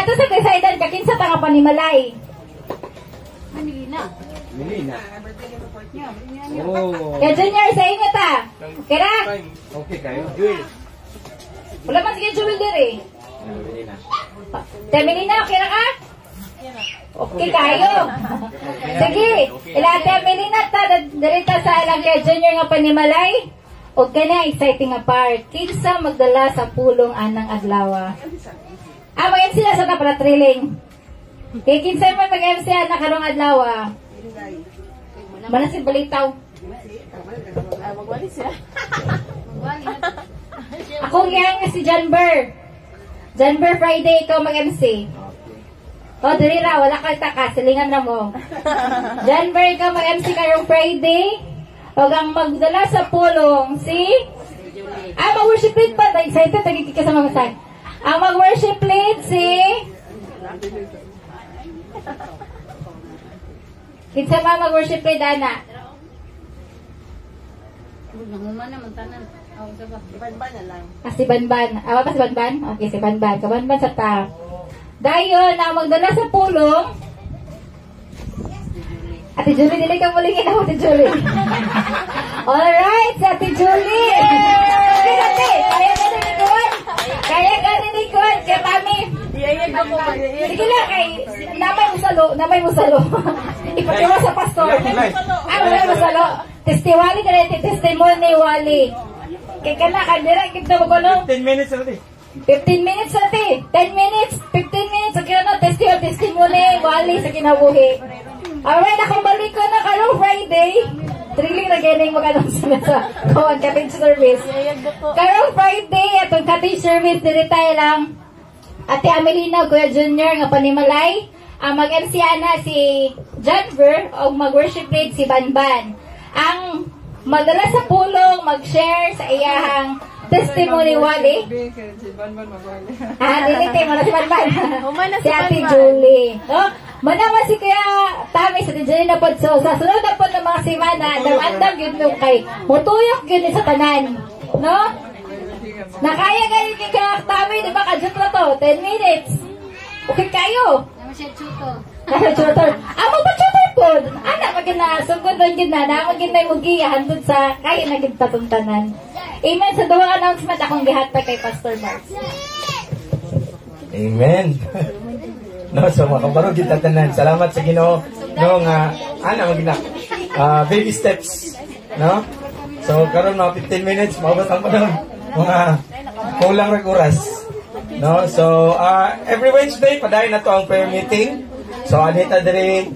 ato sa desaidan kakinsa ta nga panimalay. Milina. Oh. Kaya Junior sa inyo ta. Kira? Okay kayo. Jewel. Wala man sige Jewel diri. Temelina, okay na ka? Okay kayo. Sige, ilate Temelina ta dirita sa ilang kay Junior nga panimalay. O na exciting nga part. Kinsa magdala sa pulong anang adlaw. Mag-MC na sa para trailing. Kay kinsa man mag-MC na karong adlaw. Manasig balitaw. Magwali siya. Magwali. Akong yang si Janber. Janber Friday ikaw mag-MC. O diri ra wala kay taka silingan na mo. Janber ikaw mag-MC karong Friday. O ang magdala sa pulong si mag-worship lead pa. Excited tagigit ka sa mamasay. Ang mag-worship lead si kinsa ba mag-worship lead ana? Nanguman naman tanan. Banban na lang. Si Banban. Awa pa si Banban? Okay, si Banban. Kabanban sa ta. Dayon, ang magdala sa pulong. Ate Julie, dili ka mulingin ako, Ate Julie. Alright, si Ate Julie. Okay, Ate. Kaya ka ninikuan. Kaya ka ninikuan. Kaya kami. Sige lang, kay namay mo salo. Ipatiwa sa pastor. Namay mo salo. Testimony wali. Kaya ka na, kandira, kita mo ko 10 minutes natin. 15 minutes natin. 10 minutes. 15 minutes. Sa kino, testimony wali sa kinabuhi. Alright, akong balik ko na karong Friday. Thrilling na ganing mag-announce na sa Kawan Cottage Service. Karong Friday, atong cottage service, diretay lang. Ate Amelina, Kuya Junior, nga panimalay. Mag-MC na si Janver, o mag-worship lead si Banban. Ang magdala sa pulong, mag-share sa iyahang testimony wali. Dilite mo na si Banban. Si Ate Julie. Manaman si Kuya Tami sa Julie na po. So, sa sunod na po ng mga simana, damandam yun nung kay mutuyok yun sa tanan. No? Nakaya ganyan kay Kuya Tami, di ba? Kadjut na to, 10 minutes. Okay kayo? Naman siya tutor. Tutor. Magpa-tutor po. Magina, sugod doon yun na. Magina yung magiyahan doon sa kaya naging patuntanan. Amen. Sa duwang announcement, akong gihat pa kay Pastor Mark. Amen. No, so makabarog kita tanan. Salamat sa Ginoo. No nga magina baby steps, no? So karon mga 15 minutes maabot ang panahon. Mga kulang ra oras. No? So every Wednesday padayon na to ang prayer meeting. So anita diri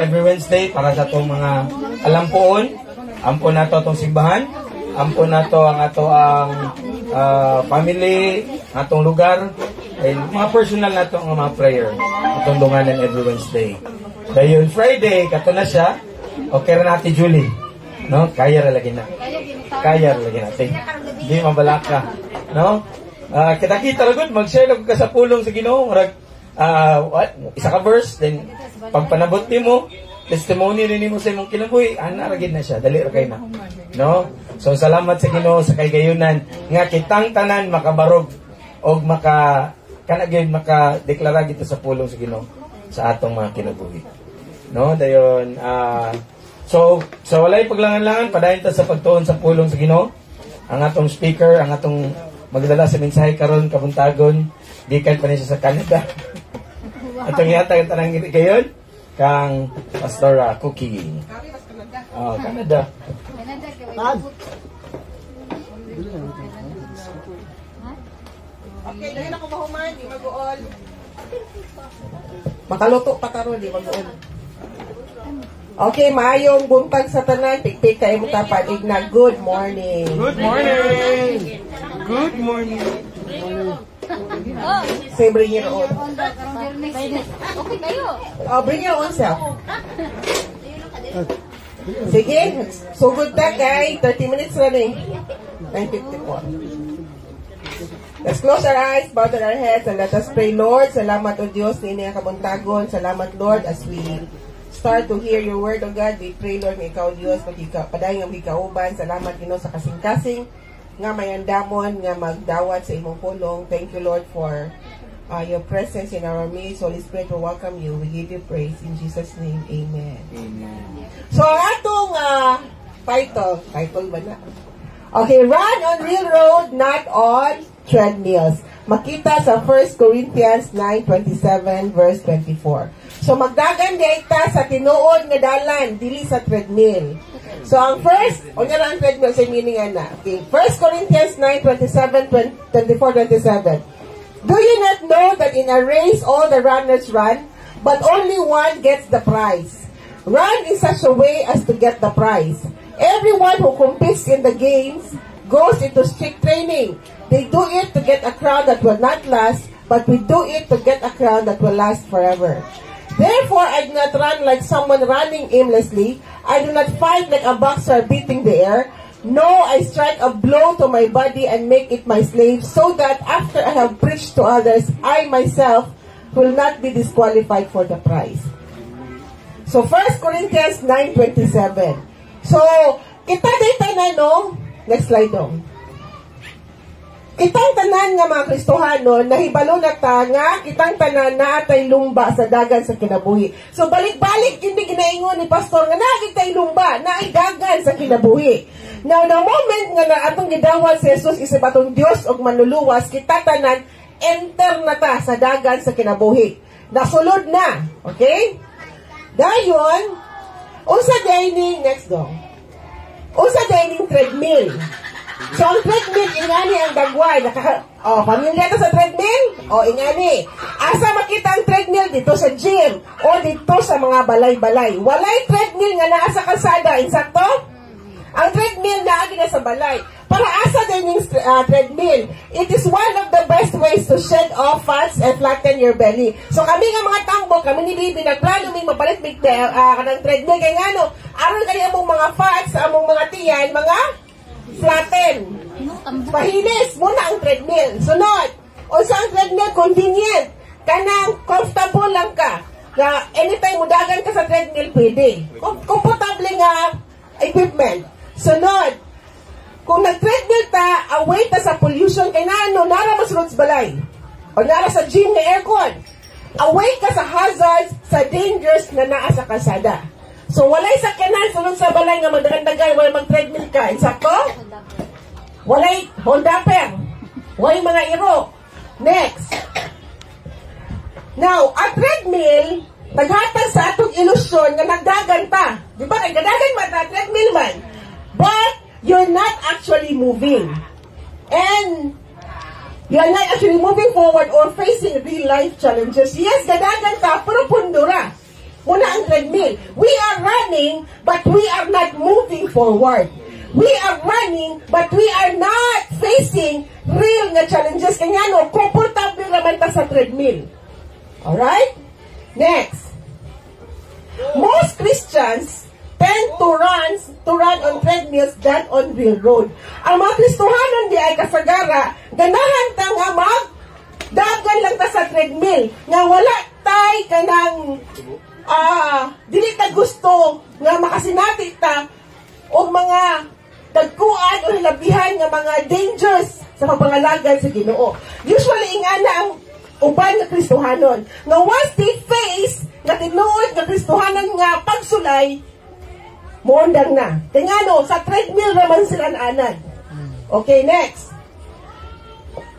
every Wednesday para sa tong mga alampuon. Ampon nato atong simbahan. Ampon nato ang ato ang family, atong lugar. And mga personal na itong mga prayer. Itong dunganan every Wednesday. Dahil Friday, kato na siya. Okay na natin, Julie. No? Kaya ra lagi na. Kaya ra lagi natin. Hindi mabalak ka. No? Kita-kita lagod. Mag-share lang ka sa pulong sa Ginoo. Isa ka verse. Then, pag panabot mo, testimony rin mo sa imong kinabuhi. Naragid na siya. Dali ra kayo na. No? So, salamat sa Ginoo sa kaygayunan. Nga kitang tanan makabarog. O makadeklara gito sa pulong sa Ginoo sa atong mga kinabuhi. No, dayon so walay paglangan-langan padayon ta sa pagtuon sa pulong sa Ginoo. Ang atong speaker, ang atong magdala sa mensahe karon kabuntagon, gikan pa ni siya sa Canada. Atong yatag tanang gayon kang Pastor Cookie. Canada. Okay, dahil ako mahuman, di mag-uol. Makaluto pa karon di mag-uol. Okay, maayong buntag sa tanan, pikpik kay mo tapadig na good morning. Good morning. Good morning. Say bring your own. Okay kayo. Bring your own self. Sige, sugod na kay 30 minutes running. 9:54. Let's close our eyes, bow down our heads, and let us pray. Lord, salamat o Diyos, ni inyong kabuntagon. Salamat, Lord, as we start to hear your word, O God. We pray, Lord, ng ikaw, Diyos, padayang ang ikauban. Salamat, Ginoo, sa kasing-kasing nga may andamon, nga magdawat sa imong pulong. Thank you, Lord, for your presence in our midst. Holy Spirit will welcome you. We give you praise. In Jesus' name, amen. Amen. So, ang atong title ba na? Okay, run on real road, not on treadmills. Makita sa 1 Corinthians 9:27 verse 24. So, magdagan ta sa tinuod nga dalan, dili sa treadmill. So, ang first, o nga lang ang treadmill sa meaning na. Okay, 1 Corinthians 9:27, 24-27. Do you not know that in a race all the runners run, but only one gets the prize? Run in such a way as to get the prize. Everyone who competes in the games goes into strict training. They do it to get a crown that will not last, but we do it to get a crown that will last forever. Therefore, I do not run like someone running aimlessly. I do not fight like a boxer beating the air. No, I strike a blow to my body and make it my slave, so that after I have preached to others, I myself will not be disqualified for the prize. So, 1 Corinthians 9:27. So, kita dito na, no? Next slide, no? Kitang tanan nga mga Kristohano, nahibalo na ta nga, kitang tanan na atay lumba sa dagan sa kinabuhi. So, balik-balik, hindi ginaingon ni Pastor nga nagitay lumba, na ay dagan sa kinabuhi. Now, the moment nga na atong gidawat si Jesus isip atong Dios og manluluwas, kita tanan, enter na ta sa dagan sa kinabuhi. Nasulod na. Okay? Dayon, usa dining, next dong. Usa dining treadmill. So, ang treadmill, ingani ang dagway. Pamilya to sa treadmill? Ingani. Asa makita ang treadmill? Dito sa gym. O dito sa mga balay-balay. Walay treadmill nga naa sa kalsada. Insakto? Ang treadmill naagi na sa balay. Para asa din yung treadmill. It is one of the best ways to shed off fats and flatten your belly. So kami nga mga tambo, kami ni Bibi, nagplano may mapalit kanang treadmill. Kaya nga no, aron kaya among mga fats, among mga tiyan, mga flatten. Pahilis muna ang treadmill. Sunod. O sa ang treadmill, convenient. Kanang comfortable lang ka. Na anytime mudagan ka sa treadmill, pwede. Komportable nga equipment. Sunod. Kung nag-treadmill ta, away ta sa pollution, kay nara masunod sa balay. O nara sa gym na aircon. Away ka sa hazards, sa dangers na naa sa kalsada. So, walay sakyanan sunod sa balay nga magdagan-dagan, walay mag-treadmill ka. Insakto? Walay Honda-per. Walay mga iro. Next. Now, a treadmill, naghatag sa atong ilusyon nga nagdagan ta. Di ba? Nagdagan man ta, treadmill man. But, you're not actually moving. And, you're not actually moving forward or facing real-life challenges. Yes, gadagan ka, pero pundura. Muna ang treadmill. We are running, but we are not moving forward. We are running, but we are not facing real nga challenges. Kanya no, komportable naman ta sa treadmill. Alright? Next. Most Christians tend to run on treadmills than on real road. Ang mga Kristohanon di ay kasagara, ganahan ta nga dagan lang ta sa treadmill, nga wala tay kanang dili ta gusto nga makasinati ta o mga dagkuan o hilabihan nga mga dangers sa pagpangalagan sa Ginoo. Usually ingana ang uban nga Kristohanon nga once they face nga tinuod nga Kristohanon nga pagsulay, moondang na. Tingano, sa treadmill naman sila naanan. Okay, next.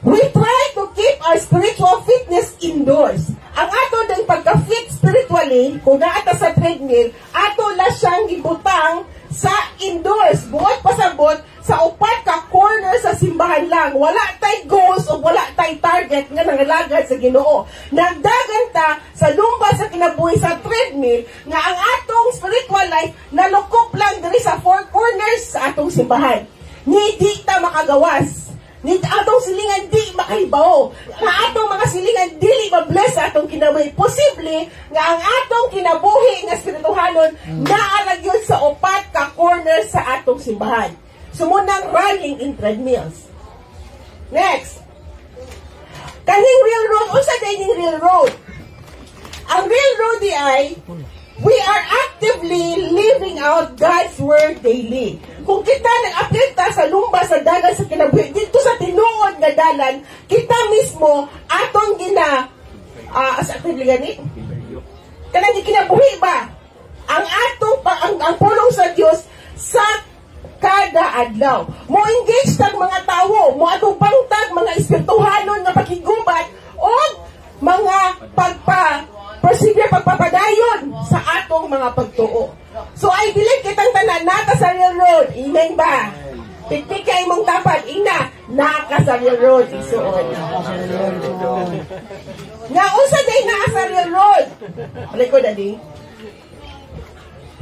We try to keep our spiritual fitness indoors. Ang ato din pagka-fit spiritually, kung naata sa treadmill, ato na siyang ibutang sa indoors. Buot pasabot sa upat ka corner sa simbahan lang. Wala tay goals o wala tay target nga nangalagad sa Ginoo. Nagdagan ta sa lumba sa kinabuhi sa treadmill nga ang atong spiritual life nalukop lang diri sa four corners sa atong simbahan. Ni di ta makagawas. Ni atong silingan di makahibaw. Nga atong mga silingan dili mabless sa atong kinabuhi. Posible nga ang atong kinabuhi nga spirituhanon naarag yun sa upat ka corners sa atong simbahan. Sumunang running in treadmills. Next. Kaning real road, unsa dining real road? Ang real road di ay we are actively living out God's word daily. Kung kita nag-update ta sa lumba sa dalan sa kinabuhi, dito sa tinuod nga dalan, kita mismo atong na as actively gani? Kanang kinabuhi ba? Ang atong ang pulong sa Dios sa kada adlaw. Mo engage tag mga tawo, mo atong pangtag mga espirituhanon nga pakigubat o mga pagpapadayon sa atong mga pagtuo. So I believe kitang tanan naka sa real road. Amen ba? Pikpik kay mong tapat ina naka sa real road isuon. Nga unsa day naka sa real road? Alay ko dadi.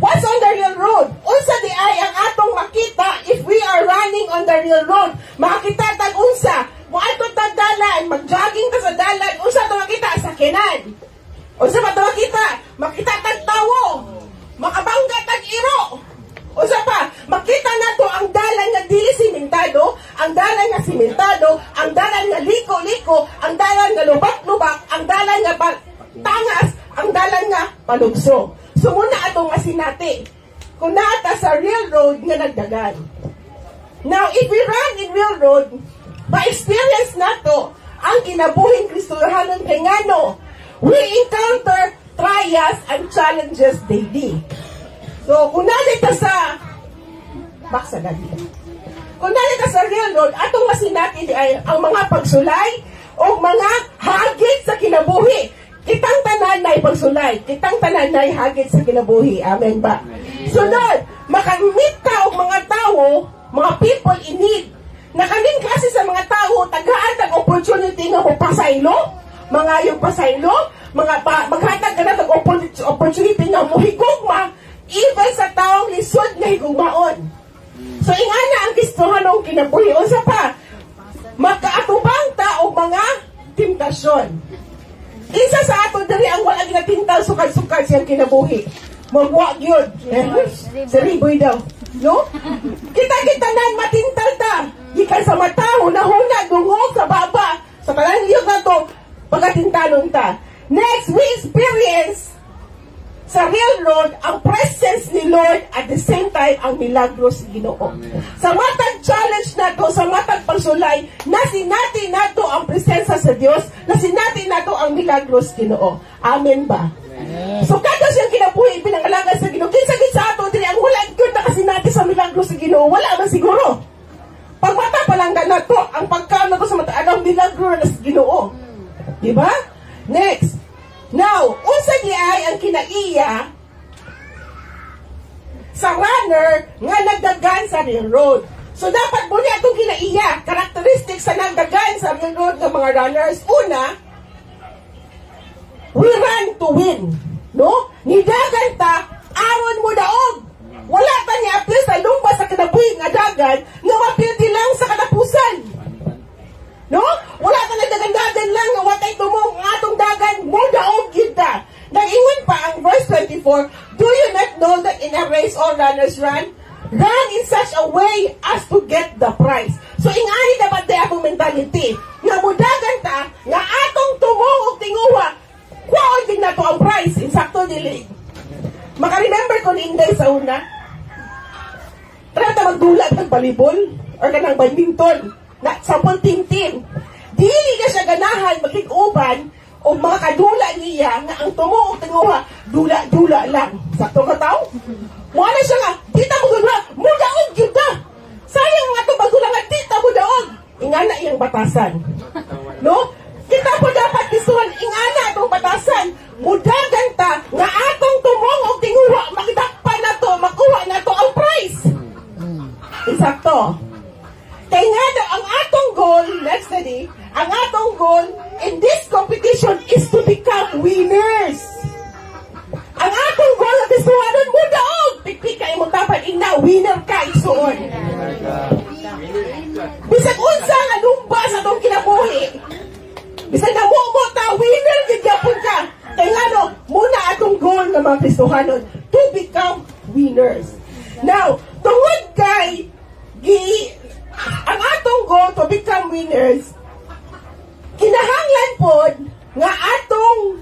What's on the real road? Unsa di ay ang atong makita if we are running on the real road? Makita tag unsa? Mo ato tag dalan, mag-jogging ta sa dalan, unsa to makita sa kenan? Unsa pa to makita? Makita tag tawo. Makabangga tag iro. Unsa pa? Makita nato ang dalan nga dili simentado, ang dalan nga simentado, ang dalan nga liko-liko, ang dalan nga lubak-lubak, ang dalan nga tangas, ang dalan nga palugso. So muna atong asinati, kung nata sa real road nga nagdagan. Now, if we run in real road, ma-experience nato ang kinabuhing Kristohanon kay ngano, we encounter trials and challenges daily. So, kung nalita sa baksa dali. Kung nalita sa real road, atong masinati ay ang mga pagsulay o mga hagit sa kinabuhi. Kitang tanan na ipagsulay. Kitang tanan na hagit sa kinabuhi. Amen ba? Sunod, makamit ka o mga tao, mga people in need. Nakanin kasi sa mga tao, tagaan tag opportunity nga pasaylo, mga yung pasaylo, maghatag ka na tag opportunity nga muhigugma, even sa taong lisod nga higugmaon. So, ingana ang Kristohanong kinabuhi. O sa pa, magkaatubang ta o mga temptasyon. Isa sa ato dali ang wala ginatintal sukad-sukad siyang kinabuhi. Magwag yun. Si Riboy daw. No? Kita-kita nan matintal ta. Ikan sa mataho, nahuna, dungog, sa baba. Sa talang yun na to, pagkatintalon ta. Next, we experience sa real road ang presence ni Lord at the same time ang milagros ni Ginoo. Sa matag challenge nato, sa matag pagsulay, nasinati nato ang presensya sa Dios, nasinati nato ang milagros Ginoo. Amen ba? So kada siyang kinabuhi pinangalaga sa Ginoo, kinsa gid sa ato dili ang wala gyud na kasinati sa milagros sa Ginoo, wala man siguro. Pag mata pa lang nato ang pagkaon nato sa mata ang milagro na sa Ginoo. Di ba? Next. Now, unsa di ay ang kinaiya sa runner nga nagdagan sa real road. So, dapat mo niya itong kinaiya. Characteristics sa nagdagan sa real road ng mga runners. Una, we run to win. No? Nidagan ta, aron mo daog. Wala ta niya apil sa lumba sa kinabuhi nga dagan nga mapildi lang sa katapusan. No? Wala ka nagdagan-dagan lang nga watay tumong atong dagan mo daog kita. Nag-ingon pa ang verse 24, do you not know that in a race all runners run? Run in such a way as to get the prize. So ingani dapat day akong mentality nga mudagan ta nga atong tumong og tinguha kwaon din nato ang prize. Insakto dili. Maka-remember ko ni Inday sa una. Tara ta magdulat ng volleyball or kanang badminton. Na sampung team. Dili na siya ganahan maglig-uban o mga kadula niya nga ang tumuog tinguha, dula-dula lang. Sakto ka tao? Muna siya nga, dita mo dula, mudaog yun ka. Sayang nga ito bagula nga, dita mo daog. Ingana iyang batasan. No? Kita po dapat isuhan, ingana itong batasan. Mudagan ta, nga atong tumungog tinguha, makidakpa na to, makuha na to ang prize. Insakto. Kaya nga ang atong goal, next study, ang atong goal in this competition is to become winners. Ang atong goal na isuhanon mo daog. Pikpik ka imong tapan, ina, winner ka isuon. Bisag unsa nga lumba sa itong kinabuhi. Bisag na mo ta, winner, gigapon ka. Kaya nga no, muna atong goal ng mga Kristohanon to become winners. Now, tungod kay ang atong goal to become winners, kinahanglan pod nga atong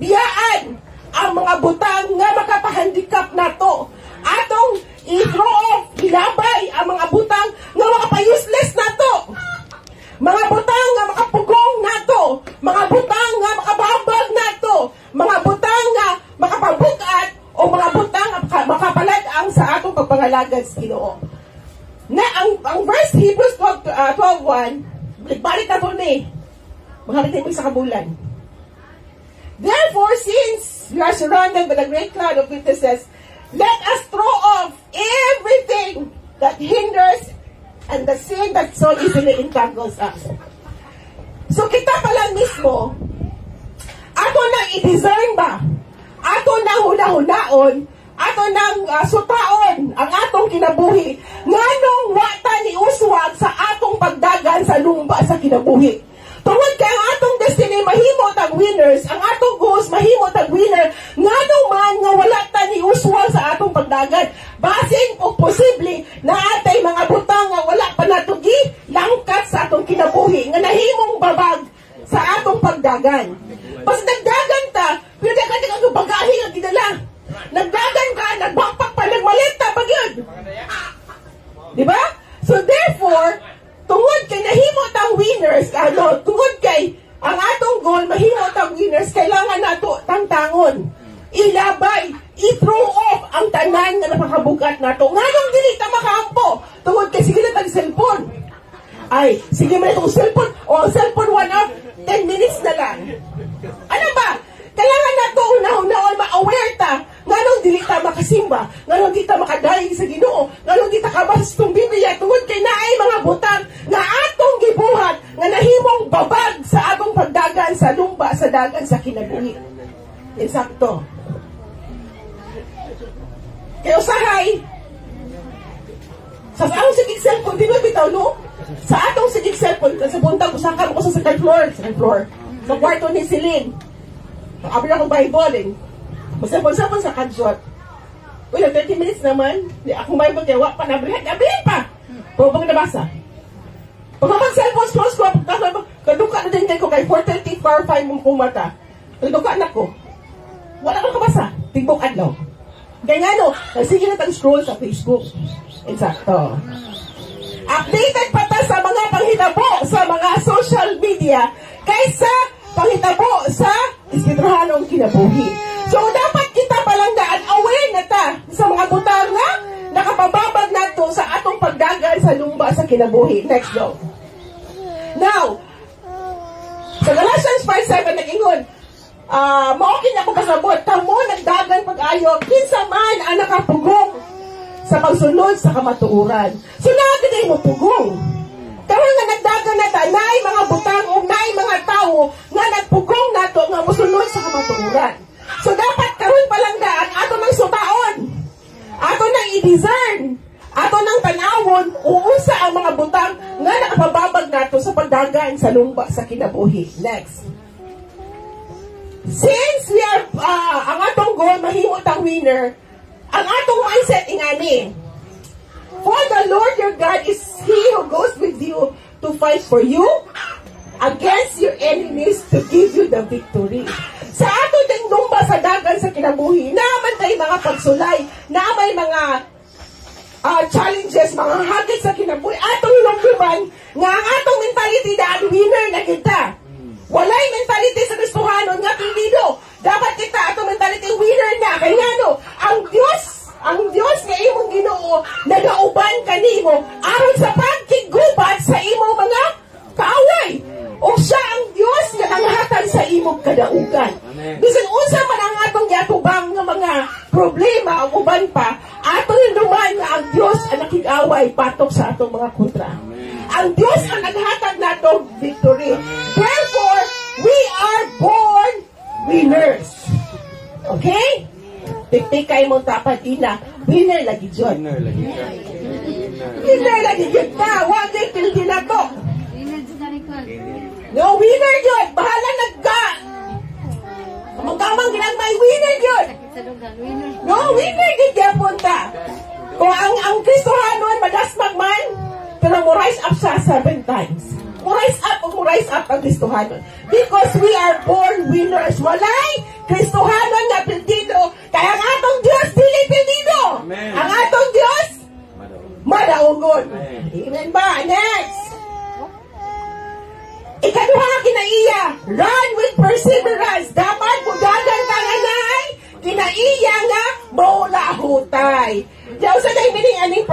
biyaan ang mga butang nga makapahandicap nato. Atong i-throw off, ilabay ang mga butang nga makapa-useless nato. Mga butang nga makapugong nato. Mga butang pagdagan sa Ginoo. Na ang verse Hebrews 12:1, balik na po ni. Maghapit mo sa kabulan. Therefore, since we are surrounded by the great cloud of witnesses, let us throw off everything that hinders and the sin that so easily entangles us. So kita pa lang mismo, ato nang i-discern ba? Ato nang huna-hunaon, ato nang sutaon ang atong kinabuhi, nganong wata ni uswag sa atong pagdagan sa lumba sa kinabuhi. Tungod kay ang atong destiny mahimo tag winners, ang atong goals mahimo tag winner, nganong man nga wala ta ni uswag sa atong pagdagan. Basin o posible na atay mga butang nga wala pa natugi langkat sa atong kinabuhi nga nahimong babag sa atong pagdagan. Basta nagdagan ta, pwede ka ang bagahe nga ginala. Nagdagan ka, nagbakpak pa, nagmalita pag yun. Diba? So therefore, tungod kay nahimo tang winners, tungod kay ang atong goal mahimo tang winners, kailangan nato tangtangon, ilabay, i-throw off ang tanan nga napakabugat nato. Nganong dili ta makaampo tungod kay sige na tag cellphone. Ay, sige man itong cellphone, o ang cellphone 1 hour, 10 minutes na lang. Ano ba? Kailangan nato una-una ma-aware ta, nganong dili ta makasimba, nganong di ta makadaig sa Ginoo, nganong di ta kabasa itong Biblia, tungod kay naay mga butang nga atong gibuhat, nga nahimong babag sa atong pagdagan sa lumba, sa dagan, sa kinabuhi. Eksakto. Kaya usahay, sa atong sigig cellphone, di ba bitaw, no? Sa atong sigig cellphone, sa buntag, usakan ko sa second floor, sa kwarto ni Celine. Abri akong Bible eh. Masapon-sapon sa kadjot. Uy, 30 minutes naman. Akong Bible kaya wak pa nabrihan. Nabrihan pa! Pagpag nabasa. Pag mag-cellphone, scroll, kaduka na din ko kay 4:30, 4:05 mong kumata. Kaduka na ko. Wala kang kabasa. Tigbok adlaw. Kaya nga no, sige na scroll sa Facebook. Exacto. Updated pa ta sa mga panghitabo sa mga social media kaysa panghitabo sa ispirituhalong kinabuhi. So, dapat kita palanggaan, aware na ta sa mga butang na nakapababag nato sa atong pagdagan sa lumba sa kinabuhi. Next go. Now, sa Galatians 5:7 nag-ingon, maokin ako kasabot, kamo nagdagan pag-ayo, kinsa man ang nakapugong sa pagsunod sa kamatuuran. So, natin mo pugong. Karon nga nagdagan na ta, naay mga butang o naay mga tao nga nagpugong nato nga musunod sa kamatuuran. So dapat karon pa lang daan ato nang sutaon, ato nang i-discern, ato nang tanawon uunsa ang mga butang nga nakapababag nato sa pagdagan sa lumba sa kinabuhi. Next. Since we are ang atong goal mahimo tang winner, ang atong mindset ingani. For the Lord your God is He who goes with you to fight for you against your enemies to give you the victory. Sa ato ding lumba sa dagan sa kinabuhi, naman tayo mga pagsulay, naman mga challenges, mga hagit sa kinabuhi, atong lumbuman, nga ang atong mentality daan winner na kita. Walay mentality sa Kristohanon nga pindido. Dapat kita atong mentality winner na. Kaya nga no, ang Diyos nga imong Ginoo nagauban kanimo aron sa pagkigubat sa imong mga kaaway. O siya ang Diyos nga nanghatag sa imong kadaugan. Bisan unsa man ang atong giatubang nga mga problema o uban pa, atong hinduman nga ang Diyos ang nakig-away patok sa atong mga kontra. Ang Diyos ang naghatag nato victory. Therefore, we are born winners. Okay? Tiktikay mo tapat ina. Winner lagi dyan. Winner lagi dyan na. Huwag din pildi na to. No, winner yun. Bahala nagka. Magkamang ginagmay, winner yun. No, winner yun dyan punta. Kung ang Kristohanon, madasmag man, pero mo rise up siya 7 times. Mo rise up ang Kristohanon. Because we are born winners. Walay Kristohanon nga pildido. Kaya ang atong Diyos, dili pildido. Ang atong Diyos, madaungon. Amen ba? Next. Ikaduha kinaiya, run with perseverance. Dapat mudagan tanganay, kinaiya nga maulahutay. Diyaw sa day meaning aning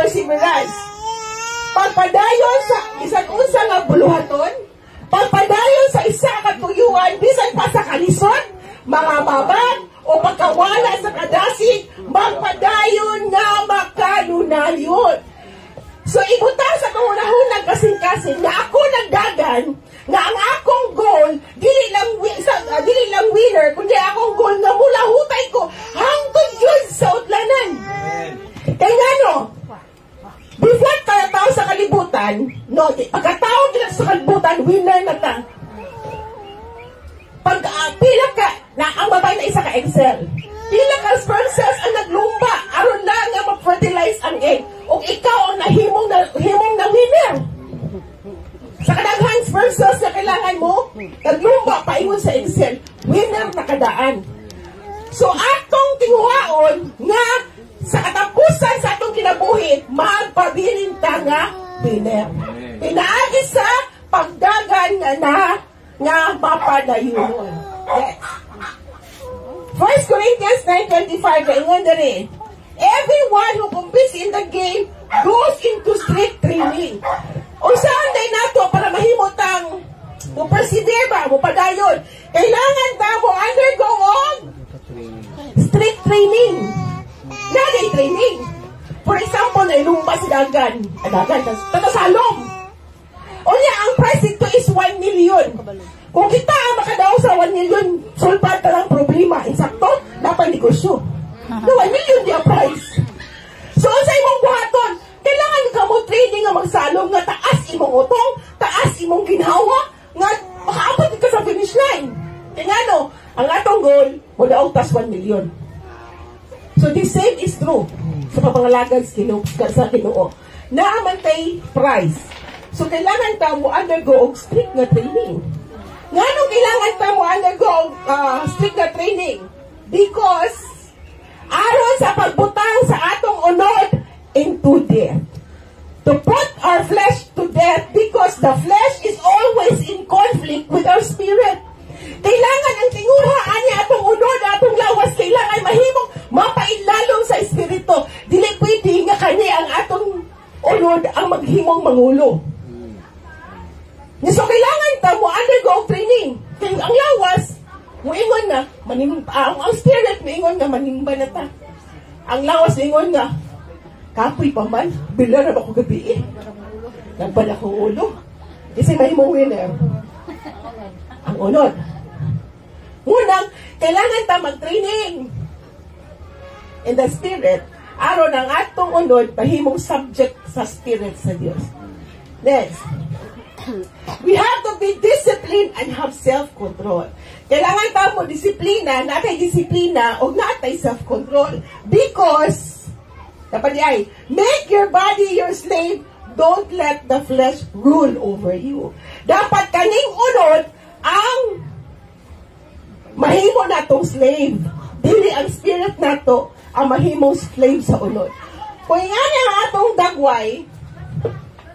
pag pila ka, na ang babae na isa ka Excel, pila ka sperm cells ang naglumba, aron lang nga ma-fertilize ang egg. O ikaw ang himong na winner. Sa kadaghang sperm cells na kailangan mo, naglumba, paingon sa Excel, winner na kadaan. So, atong tinguhaon nga sa katapusan sa atong kinabuhi, magpabilin ta nga winner. Pinaagi sa pagdagan nga mapadayon. Yes. 1 Corinthians 9:25, kaingon na rin, everyone who competes in the game goes into strict training. O saan day nato para mahimutang mo persevere ba, mo padayon. Kailangan ta mo undergo on strict training. Nagay training. For example, nailumba si Dagan. Tatasalom. O niya, ang price dito is 1 million. Kung kita ang makadaw sa 1 million, sulpad ka lang problema. Insakto, dapat negosyo. No, 1 million di ang price. So, sa imong buhaton, kailangan ka mo training nga magsalom nga taas imong utong, taas imong ginhawa, nga makaabot ka sa finish line. Kaya nga no, ang atong goal, mula tas 1 million. So, the same is true sa papangalagan sa Ginoo. Naamantay price. So, kailangan ta mo undergo og strict nga training. Nga nung kailangan ta mo undergo strict nga training? Because, aron sa pagbutang sa atong unod into death. To put our flesh to death because the flesh is always in conflict with our spirit. Kailangan ang tinguha niya atong unod, atong lawas, kailangan mahimong mapailalong sa espiritu. Dili pwede nga kani ang atong unod ang maghimong mangulo. So kailangan ta mo undergo training. Kaya ang lawas, muingon na, ang spirit muingon na manimba na ta. Ang lawas muingon nga, kapoy pa man, bila na ba ko gabi eh. Nagban akong ulo. Kasi may mo winner. Ang unod. Unang, kailangan ta mag-training in the spirit. Aron ang atong unod, pahimong subject sa spirit sa Diyos. Next. We have to be disciplined and have self-control. Kailangan ta mo disiplina, natay disiplina, o natay self-control. Because, dapat ay, make your body your slave, don't let the flesh rule over you. Dapat kaning unod ang mahimo natong slave. Dili ang spirit nato ang mahimong slave sa unod. Kung nga ang atong dagway,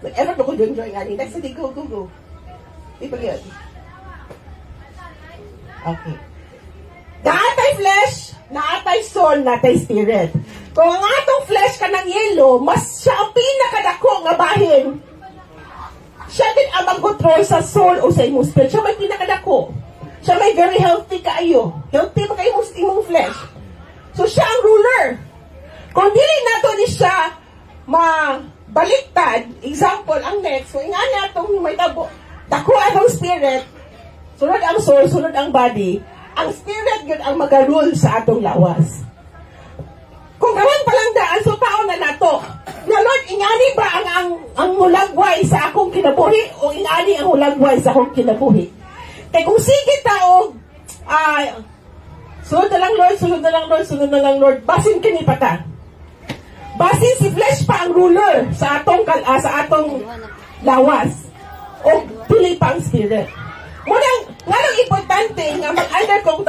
ever ko dyan drawing ani. Next, hindi, go. Di pa yun. Okay. Naatay flesh, naatay soul, naatay spirit. Kung ang atong flesh ka ng yelo, mas siya ang pinakadako nga bahin. Siya din ang mag-control sa soul o sa imong spirit. Siya may pinakadako. Siya may very healthy kaayo. Healthy ba kayo imong flesh? So siya ang ruler. Kung dili nato ni siya baliktad, example, ang next, so nga natong may tabo, dako atong spirit, sunod ang soul, sunod ang body, ang spirit yun ang mag-rule sa atong lawas. Kung kawan palang daan, so tao na nato, na Lord, ingani ba ang mulagway sa akong kinabuhi, o ingani ang mulagway sa akong kinabuhi? Kaya kung sige tao, sunod na lang Lord, basin kinipata. Basin si flesh pa ang ruler sa atong lawas o pili pa ang spirit. Munang nganong importante nga mag-undergo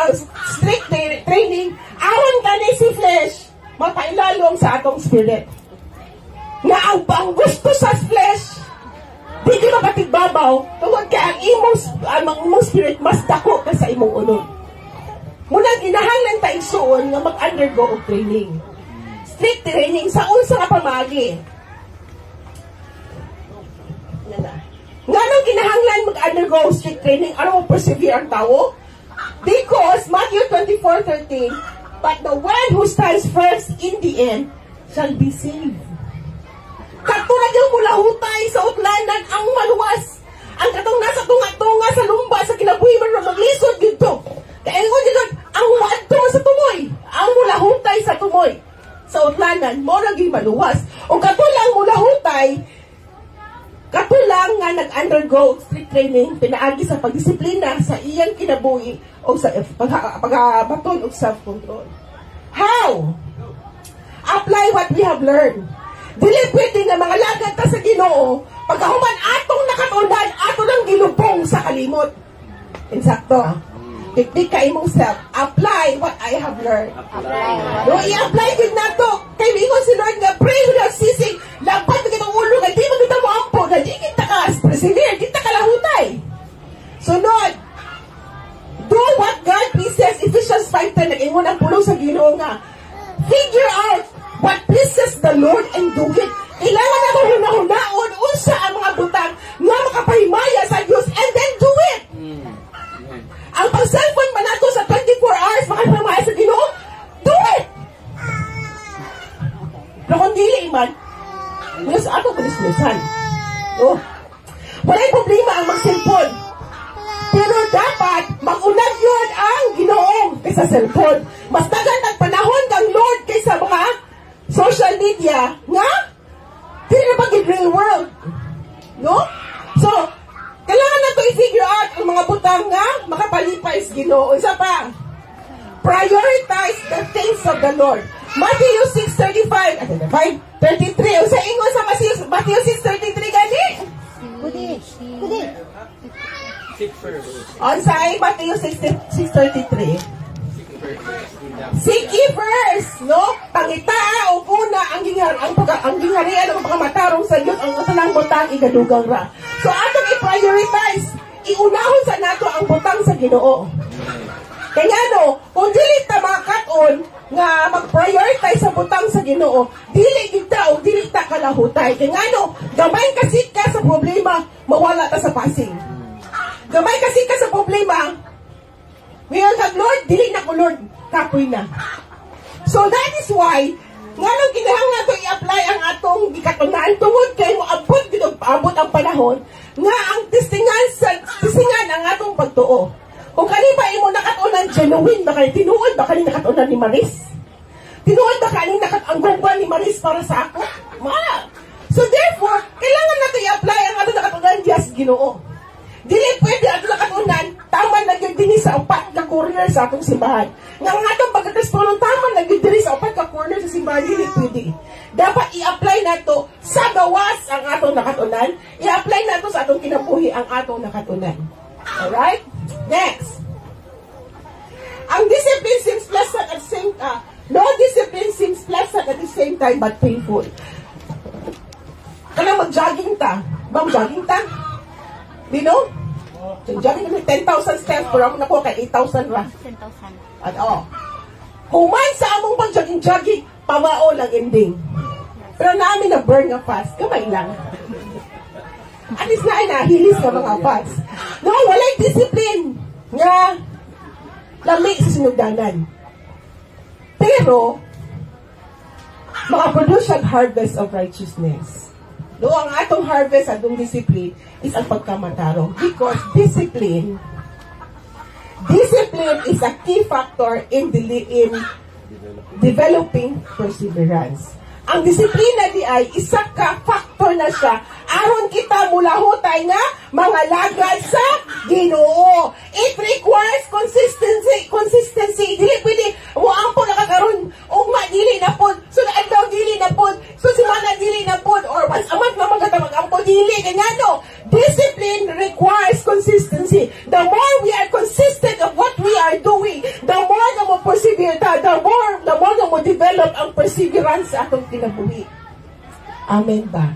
strict training aron kani si flesh mapailalong sa atong spirit. Nga ang gusto sa flesh di mapatigbabaw tungod kay ang imong spirit mas dako ka sa imong unod. Munang kinahanglan ta igsuon nga mag-undergo og training. Strict training sa unsa nga pamagi. Nganong kinahanglan mag-undergo strict training aron mo persevere ang tao? Because Matthew 24:13, but the one who stands first in the end shall be saved. Katulad yung mulahutay sa utlanan ang maluwas. Ang katong nasa tunga-tunga sa lumba sa kinabuhi man maglisod dito. Kaya dito ang muadto sa tumoy, ang mulahutay sa tumoy. Sa utlanan, mo naging maluwas. O katulang mulahutay, katulang nga nag-undergo strict training pinaagi sa pagdisiplina sa iyang kinabuhi o sa pagbaton o self-control. How? Apply what we have learned. Dili pwede nga mga lagad ta sa Ginoo pagkahuman atong nakatunan ato lang gilubong sa kalimot. Insakto. Tiktik ka imong self. Apply what I have learned. No, i-apply din nato. Kay ingon si Lord nga pray without ceasing. Lapat na kitang ulo nga di mo kita mo ampo nga di kita ka persevere, kita ka lahutay. Sunod. Do what God pleases. Ephesians 5:10 nag-ingon ang pulong sa Ginoo nga. Figure out what pleases the Lord and do it. Kailangan na hunahunaon unsa ang mga butang nga makapahimaya sa Diyos and then do it. Ang pag-cellphone man nato sa 24 hours makapahimaya sa Ginoo, do it. Pero kung dili man, nga sa ako kulislisan. Oh. Walay problema ang mag-cellphone. Pero dapat mag-unag yun ang Ginoo kaysa cellphone. Mas dagan ang panahon ng Lord kaysa mga social media nga dili na pag real world. No? So, kailangan na ito i-figure out ang mga butang nga makapalipay sa Ginoo. Isa pa, prioritize the things of the Lord. Matthew 6:33. Sa ingon sa Matthew 6:33 gani? Kudi. On sa Matthew 6:33. Seek ye first, no? Pangitaa o una ang gingharian ng mga matarong sa Diyos ang utanang butang igadugang ra. So atong i-prioritize, iunahon sa nato ang butang sa Ginoo. Kaya no, kung dili ta makaton nga mag-prioritize sa butang sa Ginoo, dili kita o dili ta kalahutay. Kaya no, gamay kasi ka sa problema, mawala ta sa passing. Gamay kasi ka sa problema, ngayon kag Lord, dili na ko Lord, kapoy na. So that is why, nga nung kinahanglan nato i-apply ang atong gikatunan tungod kay mo abot ang panahon nga ang tisingan ang atong pagtuo. Kung kani ba imo nakatunan genuine ba kani tinuod ba kani nakatunan ni Maris? Tinuod ba kani nakatanggungban ni Maris para sa ako? Ma. So therefore, kailangan nato i-apply ang atong nakatunan just Ginoo. Dili pwede ato nakatunan tama na gyud dinhi sa upat ka corner sa atong simbahan. Nga ang atong pagkakristonon tama na gyud dinhi sa upat ka corner sa simbahan dili pwede. Dapat i-apply nato sa gawas ang atong nakatunan, i-apply nato sa atong kinabuhi ang atong nakatunan. Alright? Next. Ang discipline seems pleasant at the same time. No discipline seems pleasant at the same time but painful. Kaya mag-jogging ta. Bang jogging ta? You know? So, jogging kami 10,000 steps pero ako nakuha kay 8,000 ra. 10,000. At human sa among pag-jogging, pamao lang ending. Pero namin na burn nga fast. Kamay lang. At least na hilis ka mga fast. No, walay discipline nga lami sa sinugdanan. Pero makaproduce ang harvest of righteousness. No, ang atong harvest, atong discipline is ang pagkamatarong. Because discipline is a key factor in developing perseverance. Ang disiplina di ay isa ka factor na siya aron kita mulahutay nga mga lagad sa Ginoo. It requires consistency. Dili pwede mo ampo nakakaroon ugma dili na pod. So adlaw dili na pod. So semana dili na pod or once a month na mag-ampo dili kanyano. Discipline requires consistency. The more we are consistent of what we are doing, the more na mo persevere ta, the more na mo develop ang perseverance sa atong kinabuhi. Amen ba?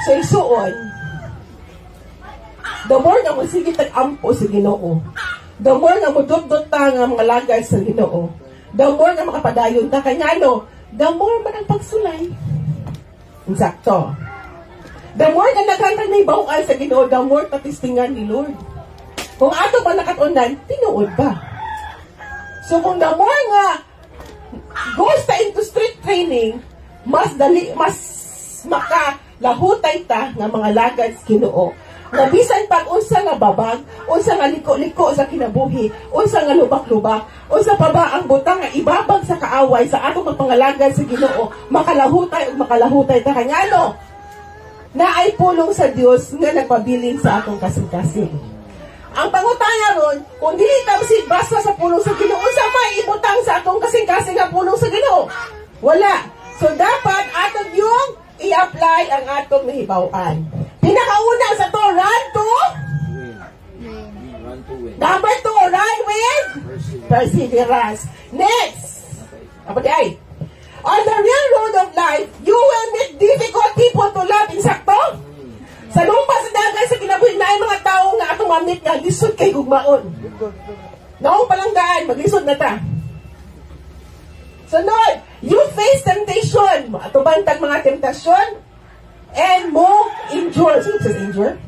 So isuon, the more na mo sige tag-ampo sa Ginoo, the more na mo dot-dot ta nga mga lagay sa Ginoo, the more na makapadayon ta kanyano, the more man ang pagsulay. Insakto. The more na nagkantag na ibawaan sa Ginoo, the more tatistingan ni Lord. Kung ato ba nakatunan, tinuod ba? So kung the more nga goes ta into street training, mas makalahutay ta nga mga lagad sa Ginoo. Nga bisan pag unsa nga babag, unsa nga liko-liko sa kinabuhi, unsa nga lubak-lubak, unsa pa ba ang butang nga ibabag sa kaaway sa atong pangalagan sa Ginoo, makalahutay ug makalahutay ta kanyano. na ay pulong sa Dios nga nagpabilin sa atong kasing-kasing. Ang pangutana ron, kung dili ta basta sa pulong sa Ginoo, unsa may ibutang sa atong kasing-kasing nga pulong sa Ginoo? Wala. So dapat aton yung i-apply ang atong nahibaw-an. Pinakauna sa to, run to number 2, run with perseverance. Next, apa di ay? On the real road of life, you will meet difficult people to love. Insakto? Sa lumpa sa dagat sa kinabuhi na ay mga tao nga atong mamit nga lisod kay gugmaon. Naong palanggaan, maglisod na ta. Sunod, you face temptation. Atubantag mga temptasyon and mo endure. Sino says endure?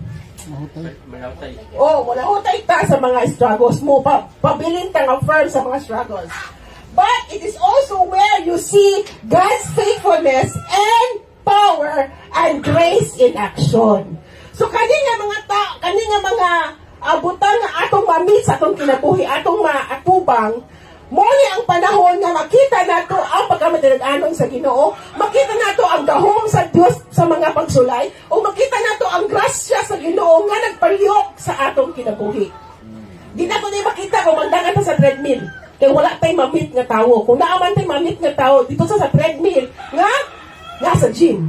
Oh, wala utay ta sa mga struggles mo. Pabilin ta nga firm sa mga struggles. But it is also where you see God's faithfulness and power and grace in action. So kani nga mga butang nga atong mamit sa atong kinabuhi, atong maatubang, mo ni ang panahon nga makita nato ang pagkamadalaganon sa Ginoo, makita nato ang gahom sa Dios sa mga pagsulay, o makita nato ang grasya sa Ginoo nga nagpalyok sa atong kinabuhi. Di na ko makita kung magdagan ta sa treadmill. Kaya wala tayong mamit nga tao. Kung naaman tayong mamit nga tao, dito sa treadmill, nga sa gym.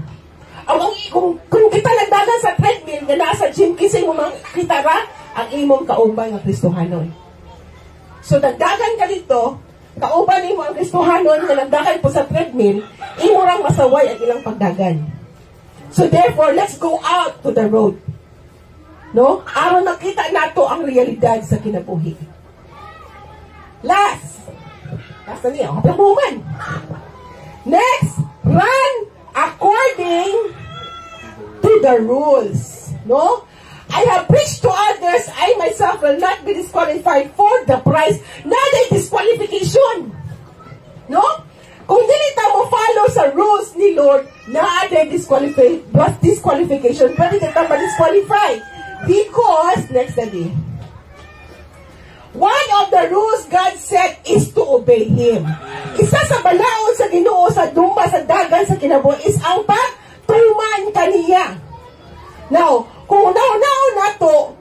Kung kita nagdagan sa treadmill, nga nasa gym, kisay mo makita ra, ang imong kauban nga Kristohanon. So, nagdagan ka dito, kauban mo ang Kristohanon, nga nagdagan po sa treadmill, imo rang masaway ang ilang pagdagan. So, therefore, let's go out to the road. No? Aron nakita nato ang realidad sa kinabuhi. Last na niya, kaplamuman. Next, run according to the rules. No? I have preached to others, I myself will not be disqualified for the prize. Not a disqualification. No? Kung dili ta mo follow sa rules ni Lord, not a disqualification. Pwede ka ma-disqualify. Because, next study. One of the rules God set is to obey Him. Isa sa balaod sa Ginoo sa dumba sa dagan sa kinabuhi is ang pagtuman kaniya. Now, kung naon nato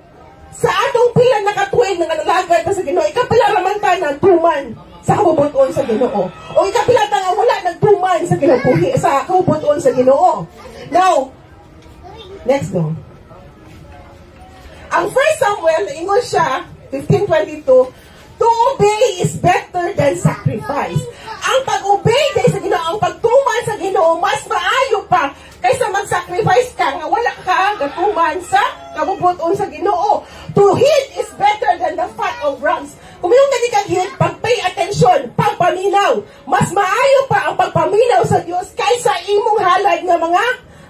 sa atong pila nakatuig na nalagad sa Ginoo, ikapila raman ta ng tuman sa kabubuton sa Ginoo. O ikapila ta nga wala nagtuman sa kinabuhi sa kabubuton sa Ginoo. Now, next go. Ang 1 Samuel, ingon siya 15:22, to obey is better than sacrifice. Ang pag-obey sa Ginoo, ang pagtuman sa Ginoo, mas maayo pa kaysa mag-sacrifice ka nga wala ka gatuman sa kabubuton sa Ginoo. To heed is better than the fat of rams. Kung yung gani kang heed, pag-pay attention, pagpaminaw, mas maayo pa ang pagpaminaw sa Diyos kaysa imong halad nga mga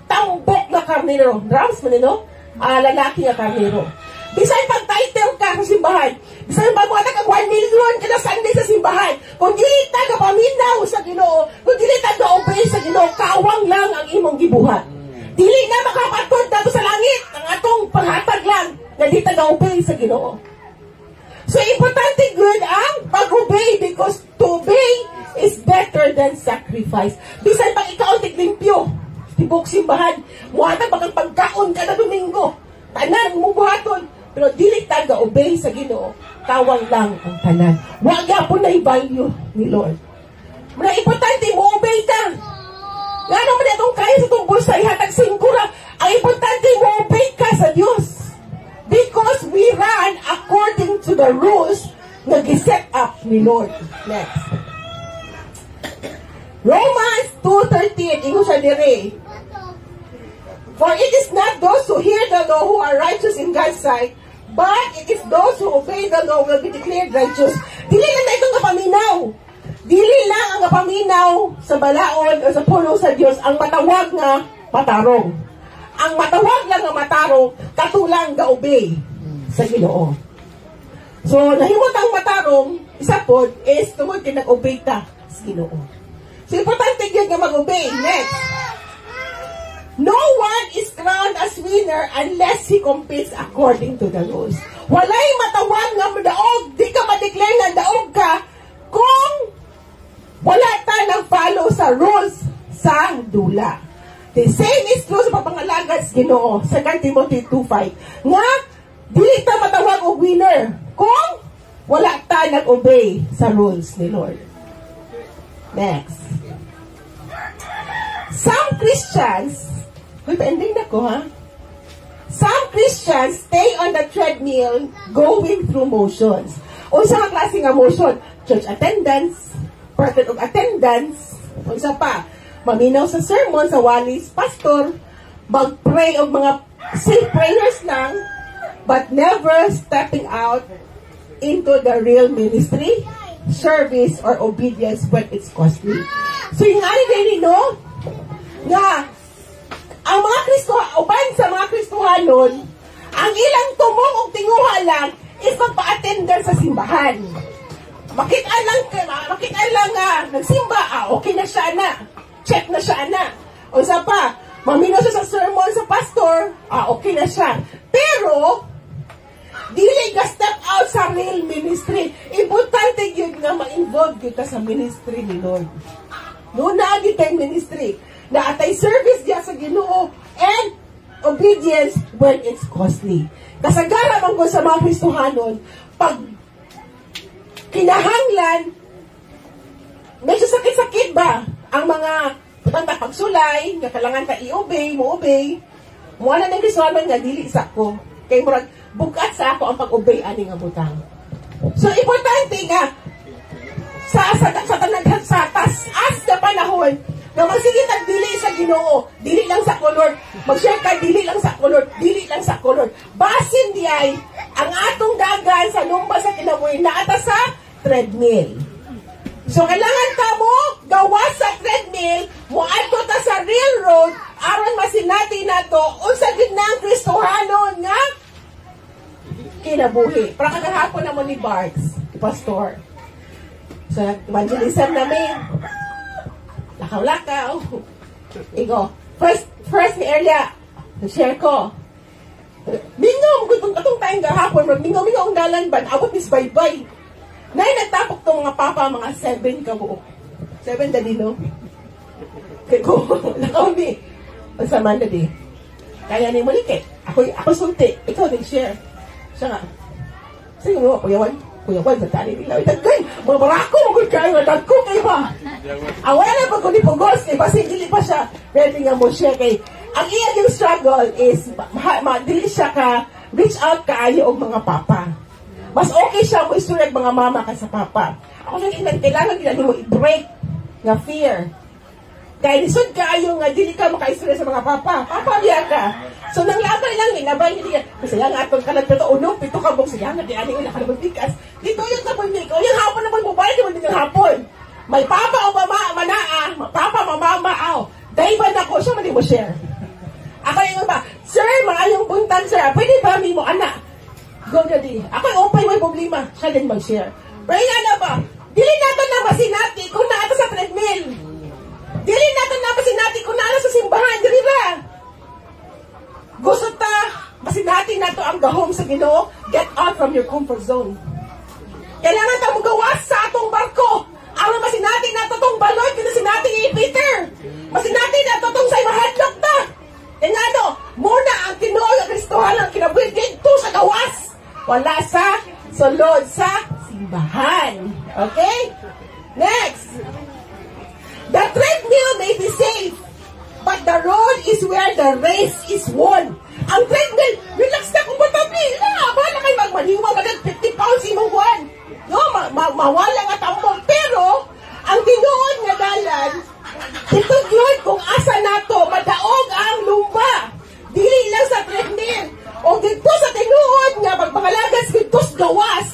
tambok na karnero. Rams man lalaki na karnero. Bisan pag-title ka sa simbahan. Bisan pag-muhatag ang 1 million kada Sunday sa simbahan. Kung dili ta paminaw sa Ginoo, kung dili ta obey sa Ginoo, kawang lang ang imong gibuhat. Dili na makapatod dato sa langit ang atong panghatag lang na di ta obey sa Ginoo. So importante good ang pag-obey because to obey is better than sacrifice. Bisan pag ikaw tiglimpyo, tibok simbahan, muhatag pag pagkaon kada Domingo, tanan mo buhaton. Pero dili taga obey sa Ginoo, kawang lang ang tanan. Wag gyapon na i-value ni Lord. Muna importante mo obey ka. Ngano man itong kaya sa itong bulsa ihatag singkura. Ang importante mo obey ka sa Diyos. Because we run according to the rules na giset up ni Lord. Next. Romans 2:13, ingo siya dire. For it is not those who hear the law who are righteous in God's sight, but it is those who obey the law will be declared righteous. Dili lang na itong kapaminaw. Dili lang ang kapaminaw sa balaod o sa puno sa Diyos ang matawag nga matarong. Ang matawag lang nga matarong, katulang ga-obey sa Ginoo. So, nahimot ang matarong, isa po, is tungod nag-obey ta sa Ginoo. So, importante yun nga mag-obey. Next. No one is crowned as winner unless he competes according to the rules. Walay matawag nga daog, di ka ma-declare na daog ka kung wala ta nag-follow sa rules sa dula. The same is true sa papangalagad sa Ginoo, 2 Timothy 2:5. Nga, dili ta matawag og winner kung wala ta nag-obey sa rules ni Lord. Next. Some Christians, ending na ko ha? Some Christians stay on the treadmill going through motions. Unsa nga klase nga motion? Church attendance, part of attendance, unsa pa? Maminaw sa sermon, sa walis, pastor, mag-pray og mga safe prayers lang, but never stepping out into the real ministry, service, or obedience when it's costly. So yung ani din no? Nga, ang mga uban sa mga Kristohanon, ang ilang tumong o tinguha lang is magpa-attendance sa simbahan. Makita lang nagsimba, okay na siya na. Check na siya na. O sa pa, maminaw siya sa sermon sa pastor, okay na siya. Pero, dili ka step out sa real ministry. Importante yun nga ma-involve kita sa ministry ni Lord. Noon na agad ministry. Na atay service diya sa Ginoo and obedience when it's costly. Kasagara man ko sa mga Kristohanon, pag kinahanglan, medyo sakit-sakit ba ang mga putanta pagsulay, nga kailangan ka i-obey, mo-obey. Muna ng Kristohanon nga, dili sa ko. Kaya murag, bukat sa ako ang pag-obey ani nga butang. So, importante nga, sa taas na panahon, na magsige tagdili sa Ginoo, dili lang sa kolor, mag-share ka, dili lang sa kolor, dili lang sa kolor. Basin diay, ang atong dagan sa lumba sa kinabuhi, naata sa treadmill. So, kailangan ka mo gawas sa treadmill, muadto ta sa real road, aron masinati na to, unsa gid na ang Kristohanon nga kinabuhi. Para kagahapon naman ni Barks, pastor. So, evangelism namin. Lakaw-lakaw. Igo. First ni Elia, share ko. Mingaw, katong tayong gahapon, mingaw ang dalan ba, abot nis baybay. Nay, nagtapok tong mga papa, mga 7 kabuok. 7 dali, no? Kaya ko, lakaw ni. Ang sama na di. Kaya ni Malike. Ako sulti. Ikaw din share. Siya nga. Sige mo, Kuya Juan, sa tali nila. Itagay, mga barako, magod kayo, nagko kayo ba? Awala na pag kundi pugos, basi dili pa siya. Ready nga mo share kay. Ang iya yung struggle is, dili siya ka, reach out kaayo og mga papa. Mas okay siya mo istorya mga mama ka sa papa. Ako lang kailangan nila mo i-break nga fear. Kaya lisod kaayo nga, dili ka makaistorya sa mga papa. Papa biya ka. So, nang labay lang, nabay niya. Masaya nga atong kalag na unong, pito ka bong siya nga, di aning ulang kalabang tikas. Dito yung tapon niya, yung hapon naman mo, bayan naman din yung hapon. May papa o mama, manaa, papa, mamama, dahil ba na ko, siya mali mo share. Ako yung ba, sir, maayong buntan, sir, pwede ba mi mo, anak? Go na di. Ako yung opay, may problema, siya din mag-share. Pero nga na ba, dili natin na masinati kung naato sa treadmill. Dili natin na masinati kung naato sa simbahan, dili ba? Gusto ta, masinati na to ang gahom sa Ginoo, get out from your comfort zone. Kailangan ta mo gawas sa atong barko. Ang masinati na to tong balon, kinasinati ni Peter. Masinati na to tong sa imahadlok ta. Kaya nga no, muna ang Ginoo ang Kristohan ang kinabuhi dito sa gawas. Wala sa sulod sa simbahan. Okay? Next. The treadmill may be safe, but the road is where the race is won. Ang treadmill, relax na, komportable. Bahala kayo magmaniwang agad 50 pounds imong buwan. No, mawala nga tamong. Pero, ang tinuod nga dalan, ito yun kung asa nato, madaog ang lumba. Dili lang sa treadmill. O dito sa tinuod nga, magpangalagas dito sa gawas.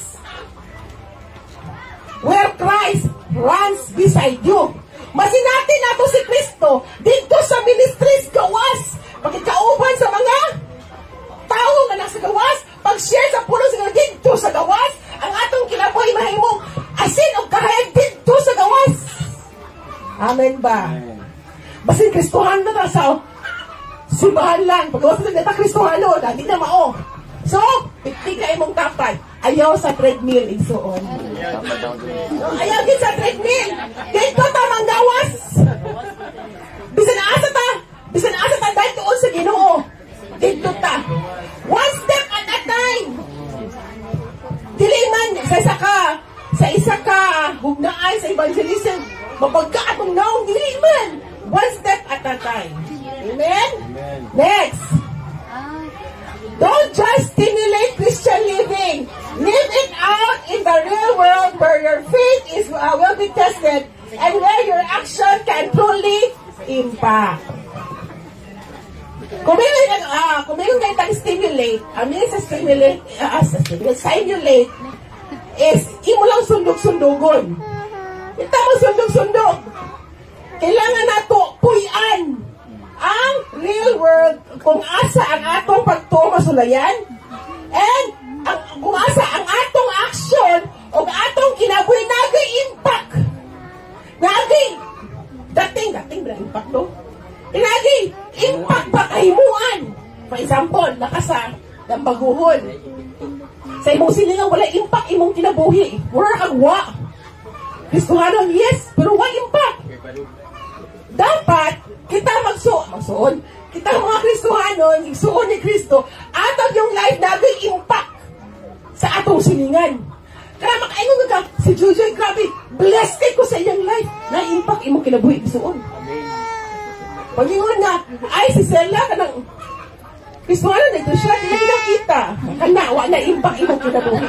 Where Christ runs beside you. Masinati nato si Kristo dito sa ministries gawas. Pagkikauban sa mga tao nga nasa gawas, pag-share sa puno sa dito sa gawas, ang atong kinabuhi mahimong asin o kahayag dito sa gawas. Amen ba? Basin Kristohan na sa simbahan lang. Paggawas na nita Kristohano, dati na mao. So, piktik ka imong kapal. Ayaw sa treadmill, igsuon. Ayaw din sa treadmill. Dito tamang gawas. Bisan asa ta pagkaan sa evangelism. Mapagkaan mong naong dili man. One step at a time. Amen? Next. Don't just stimulate Christian living. Live it out in the real world where your faith is will be tested and where your action can truly impact. Kung meron kayo tag-stimulate, sa stimulate is imo lang sundog-sundugon. Ito mo sundog-sundog. Kailangan nato puyan ang real world kung asa ang atong pagtuo masulayan and kung asa ang atong action o atong kinabuhi nagay impact. Nagay dating ba impact no? Nagay impact ba kahimuan? For example, nakasa ng baguhon. Sa imong silingan wala impact imong kinabuhi. Wala kang wa. Kristohanon, yes, pero wala impact. Dapat kita magsuon. Kita mga Kristohanon, igsuon ni Kristo, atong yung life nagay impact sa atong silingan. Kaya makaingon ka, si Jojoy, grabe, blessed ko sa iyang life. Na-impact imong kinabuhi, igsuon. Pag-ingon na, ay si Sela, kanang Kristohanon na ito siya, hindi nakita. Kanawa na impact imong kinabuhi.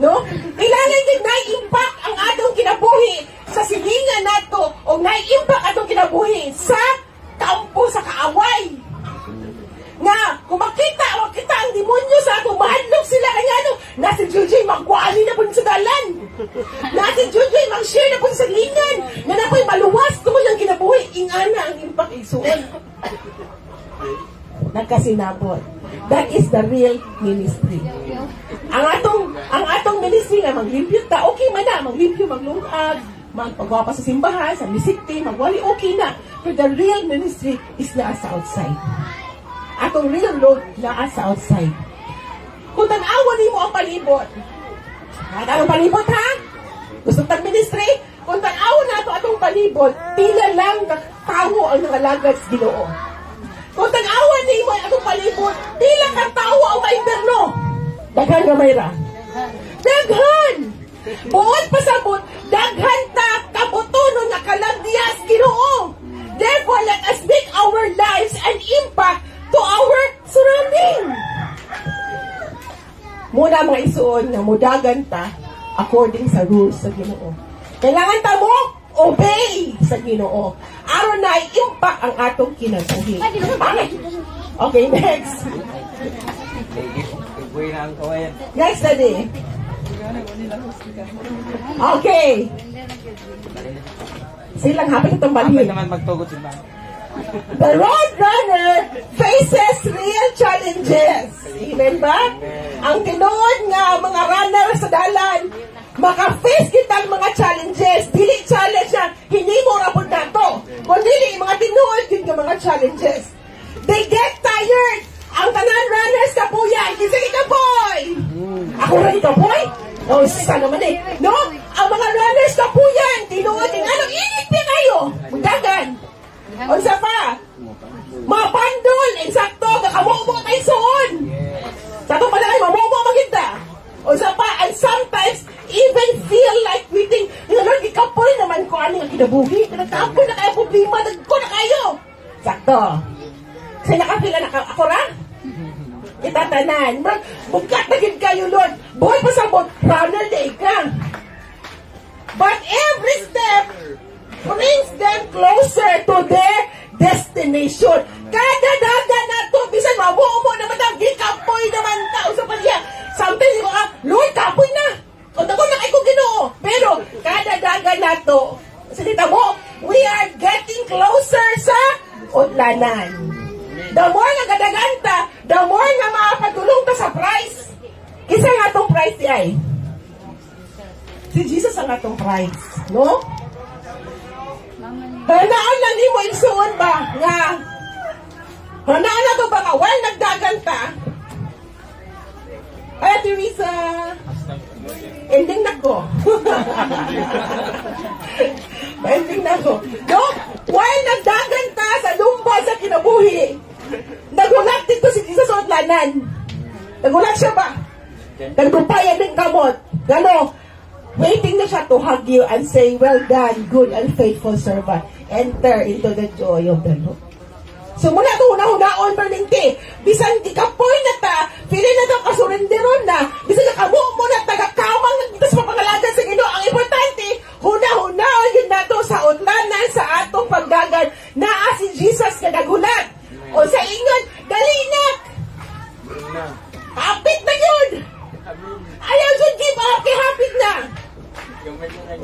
No? Kailangan din na-impact ang atong kinabuhi sa silingan nato o na-impact atong kinabuhi sa kampo, sa kaaway. Nga, kung makita ang demonyo sa atong mahadlok sila, kaya na si Jojoy magwali na po sa dalan. Na si Jojoy mag-share na po sa lingan. Na napo'y maluwas kung yung kinabuhi. Ingana ang impact isuon. Nagkasinabot. That is the real ministry. Ang atong ministry nga maglimpyo ta, okay man na, maglimpyo, maglungag, magpagwapa sa simbahan, sa misikti, magwali, okay na. But the real ministry is na sa outside. Atong real Lord na sa outside. Kung tanawan mo ang palibot, anong palibot ha? Gusto tang ministry? Kung tanawan nato atong palibot, pila lang tawo ang nangalagad sa Ginoo. Kung tanawan ni mo atong palibot, pila ka tawo ang maimberno. Daghan nga mayra. Daghan! Buot pasabot, daghan ta kabutonon nga kalagdias Ginoo. Therefore, let us make our lives an impact to our surrounding. Muna mga isuon nga mudagan ta according sa rules sa Ginoo. Kailangan ta mo obey sa Ginoo. Aron na impact ang atong kinabuhi. Okay, next. Next study. Okay. Silang hapit itong balhin. The road runner faces real challenges. Remember? Ang tinuod nga mga runner sa dalan, maka-face kita ang mga challenges. Dili challenge na hindi mo rapod na to. Kundi mga tinuod yun nga mga challenges. They get tired. Ang tanan runners kapuyan. Kasi ikapoy. Ako rin ikapoy? Oh, isa naman eh. No? Ang mga runners kapuyan. Tinuod yung ano, init pa kayo. Magdagan. O sa pa, mapandol, eksakto, nakamubo tayo soon. Sa ito pala kayo, mamubo maganda. O sa pa, and sometimes, even feel like quitting. Lord, ikapoy naman ko ano yung kinabuhi. Nagkapoy na kayo problema, nagko na kayo. Sakto. Kasi nakapila na ako ra? Itatanan. Bukat na gid kayo, Lord. Buhay pa sa runner day ka. But every step brings them closer to their destination. Kada daga na to, bisan mabuo naman ang gikapoy naman tao sa palya. Sometimes, Lord, kapoy na. O tako na kayo Ginoo. Pero, kada daga na to, salita mo, we are getting closer sa utlanan. The more nga kadaganta, the more nga makapatulong ta sa price. Kisa nga itong price ay. Si Jesus ang atong price. No? Hanaan lang di mo igsuon ba? Nga. Hanaan na to ba ka? Well, nagdaganta. Ay, Teresa. Ending na ko. Ending na ko. No? While nagdaganta sa lumba sa kinabuhi, nagulat dito si Jesus sa utlanan. Nagulat siya ba? Nagdupayan ng kamot. Gano? waiting na siya to hug you and say, well done, good and faithful servant. Enter into the joy of the Lord. So muna ito, una-unaon, perminti. Bisan di ka poy na ta, pili na ito kasurinderon na, bisan ka kamo mo na tagakamang dito sa papangalagan sa Ginoo. Ang importante, huna-unaon yun na ito sa utlanan, sa atong pagdagan, naa si Jesus na nagulat. O sa ingon, dali na! Hapit na yun! Ayaw should give up, kay hapit na!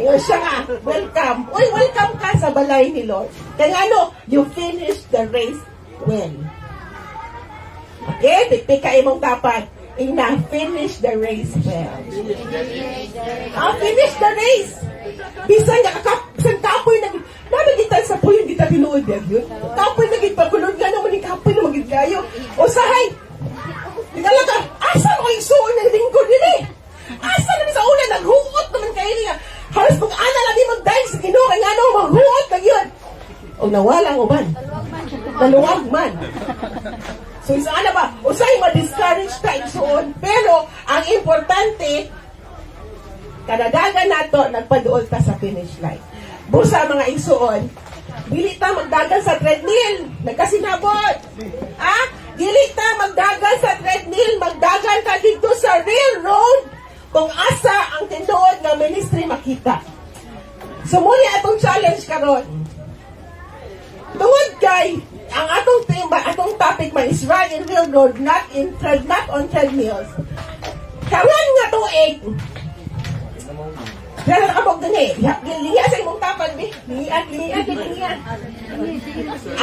Yun siya nga, welcome. Uy, welcome ka sa balay ni Lord. Kaya ano, you finish the race well. Okay, pikpik ka imong tapat. Ina, finish the race well. Finish the race. Bisan nakakapsan kapoy na nabagita sa puyo, hindi ta tinuod yun. Kapoy na gitpakulod nga naman yung kapoy na magiglayo. O sahay, tinalaga, asa mo yung suon ng lingkod nila eh? Asa namin sa una, naghuot naman kayo niya. Halos kung ana lang yung mag-dive sa Ginoo, kaya ano, maghuot na yun. O nawala ang uban. Naluwag man. So isa na ba? O sa'yo ma-discourage ka isuon. Pero, ang importante, kadadagan nato, nagpaduol ta sa finish line. Busa mga isuon, dili ta magdagan sa treadmill. Nagkasinabot. Dili ta magdagan sa treadmill, magdagan ka dito sa real road kung asa ang tinuod ng ministry makita. So muli atong challenge karon. Tungod kay ang atong tema, atong topic man is run in real road, not on treadmills. Karon nga tuig. Pero nakabog gani, liya sa imong tapad bi. Liya.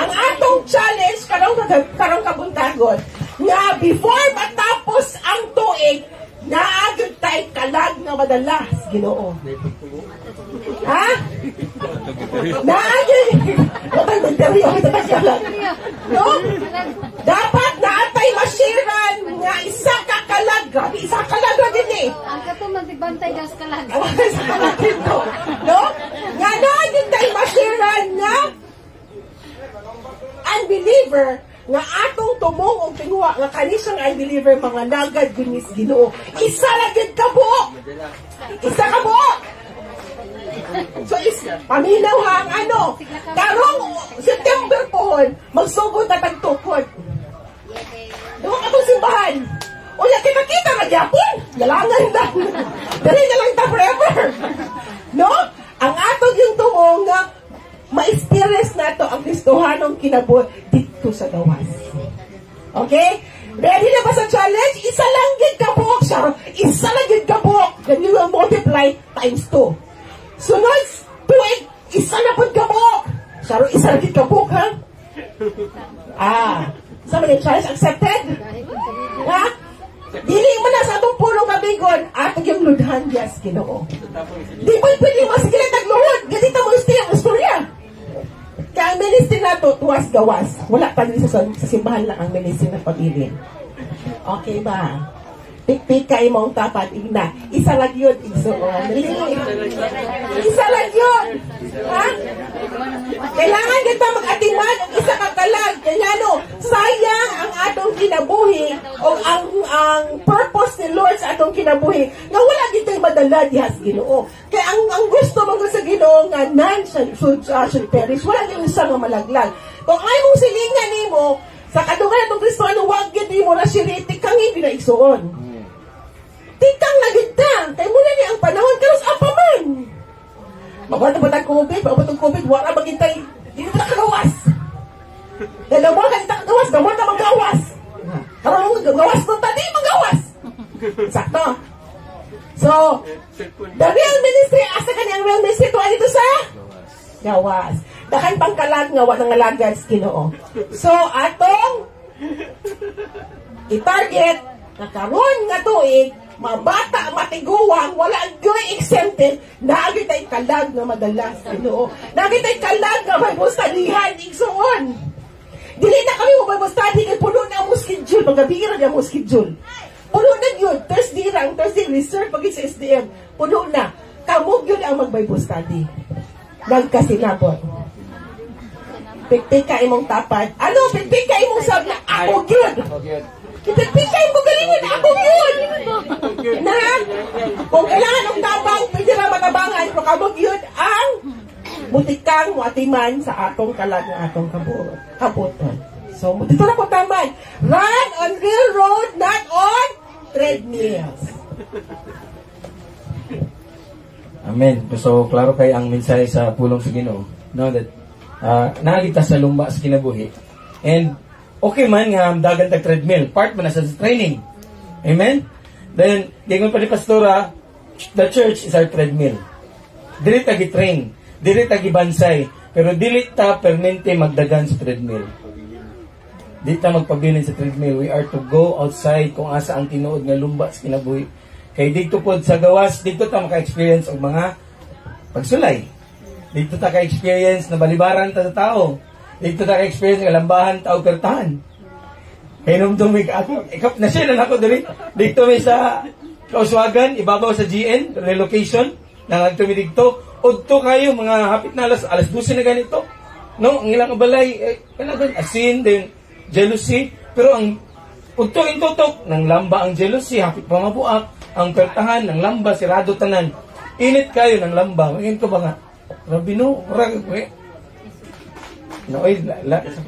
Ang atong challenge karong kabuntagon nga before matapos ang tuig, naagad tayo kalag nga madalas, Ginoo. Naagad. No? Dapat naatay masiran nga isa ka kalag. Grabe, isa kalag na din eh. Ang kato magbantay daw sa kalag. Isa kalag dito. No? Nga naagad tayo masiran nga unbeliever nga atong tumong og tinguha nga kanisang unbeliever mga nagad gunis Ginoo. Isa ra gid ka buok. Isa ka buok. So paminaw ha ang ano. Karong September pohon magsugod na tagtukod. Duha ka tong simbahan. Unya kita na gyapon. Galangan lang. Dali na lang ta forever. No? Ang atong yung tumong nga ma-experience nato ang Kristohanong kinabuhi dito sa gawas. Okay? Ready na ba sa challenge? Isa lang gid ka buok, Sharon. Isa lang gid ka buok. Then you will multiply times 2. Sunod, tuwing, isa na po ka buok. Sharon, isa lang gid ka buok, ha? Sa mga challenge accepted? Ha? Dili mo na sa itong pulong kabigon, atong yung ludhan, yes, Ginoo. Di ba pwede masigilin nagluhod? Ganito mo yung istorya. Kaya ang ministry na to, tuwas gawas. Wala pa rin sa simbahan lang ang ministry na pag-ilin. Okay ba? Pikpik ka imong tapat, igna. Isa lang yun, igsoon. Isa lang yun. Ha? Kailangan kita mag-atiman ang isa kakalag. Kaya no, sayang ang atong kinabuhi o ang purpose ni Lord sa atong kinabuhi nga wala dito'y madala dihas Ginoo. Kaya ang gusto mo sa Ginoo nga none should perish. Wala yung isa nga malaglag. Kung ay mong silingan ni mo, sa kadungan itong Kristo, ano wag yun mo na siritik kang hindi na igsoon. Tikang nagitang, kay muna niya ang panahon, karos apa man. Mabata ba ng COVID? Mabata ng COVID, wala magintay. Hindi mo nakagawas. Dalawa ka hindi nakagawas, dawa na magawas. Karong gawas mo tadi, magawas. Sakto. So, the real ministry, asa ka niyang real ministry, tuwa dito sa? Gawas. Dakan pang kalag nga, wala nga lagad sa Ginoo. So, atong i-target, nakaroon nga tuig, mabata, matiguwang, wala gawin exempted, naagay tayo kalag na madalas, Ginoo. Naagay tayo kalag na may mustadihan, igsoon. Dili na kami mo may mustadihan, puno na ang schedule, magabira na ang schedule. Puno na yun, Thursday reserve, pag sa SDM, puno na. Kamog yun ang mag-Bible study. Nagkasinabot. Pikpik ka imong tapat. Ano, pikpik ka imong sabi na, ako yun. Ipipikay mo galingon, ako yun! Na, kung kailangan ng tabang, pwede makabog yun ang butikang watiman sa atong kalag ng atong kabuton. So, dito na ko taman. Run on real road, not on treadmills. Amen. So, klaro kay ang mensahe sa pulong sa Ginoo. No, that nakita sa lumba sa kinabuhi. And, okay man nga, dagan tag treadmill. Part man na sa training. Amen? Then, gingon pa ni Pastora, the church is our treadmill. Dili ta gi-train. Dili ta gibansay. Pero dili ta permente magdagan sa treadmill. Dili ta magpabilin sa treadmill. We are to go outside kung asa ang tinuod nga lumba sa kinabuhi. Kay dito pod sa gawas, dito ta maka-experience og mga pagsulay. Dito ta ka-experience na balibaran ta sa tao. Dito ta ka-experience nga lambahan ta og pertahan. Kay numdumig ako, ikap na siya na ako diri. Dito may sa Kauswagan, ibabaw sa GN, relocation, nangagtumi dito. Udto kayo, mga hapit na alas 12 na ganito. No, ang ilang balay, asin, then jealousy. Pero ang udto intutok, nang lamba ang jealousy, hapit pa mabuak. Ang pertahan ng lamba, sirado tanan. Init kayo ng lamba. Ngayon ko ba nga? Rabi no,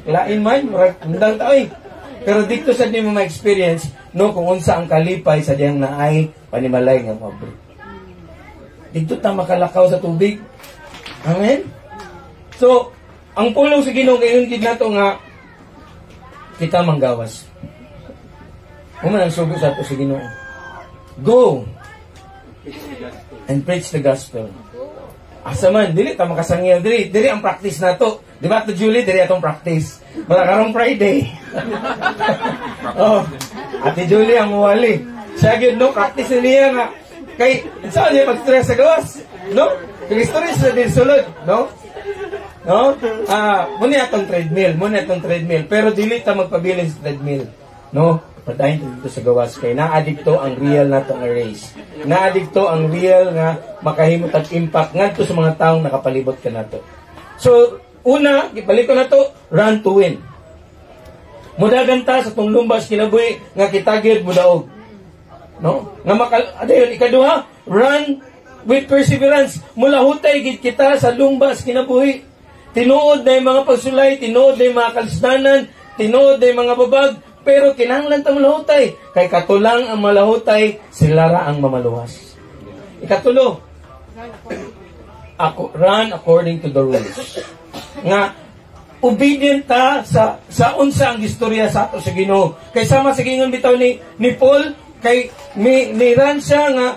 lain man, hindang taoy. Pero dito sa di mo ma-experience, no, kung unsa ang kalipay sa diyang naay panimalay nga mabre. Dito ta makalakaw sa tubig. Amen? So, ang pulong sa Ginoo ngayon gid nato nga kita manggawas. Kung man ang sugo sa ato sa Ginoo. Go and preach the gospel. Asa man, dili ta makasangil diri ang practice nato. Di ba to Julie, diri atong practice. Wala karong Friday. Oh, Ate Julie ang wali. Siya gyud no practice niya nga kay saan niya pag-stress sa gawas, no? Kay stress sa sulod, no? No? Muna atong treadmill, pero dili ta magpabilin sa treadmill, no? Padayon dito sa gawas kay naadikto ang real nato nga race. Naadikto ang real nga makahimot og impact ngadto sa mga taong nakapalibot kanato. So, una, gibalik ko na to, run to win. Mudagan ta sa tong lumbas kinabuhi nga kitagid mudaog. No? Nga adayon ikaduha, run with perseverance. Mula hutay gid kita sa lumbas kinabuhi. Tinuod na mga pagsulay, tinuod na mga kalisdanan, tinuod na mga babag, pero kinahanglan ta malahutay. Kay katulang ang malahutay, sila ra ang mamaluwas. Ikatulo, run according to the rules. Nga obedient ta sa unsa ang istorya sa ato sa Ginoo. Kay sama sa gingon bitaw ni Paul kay ni ran siya nga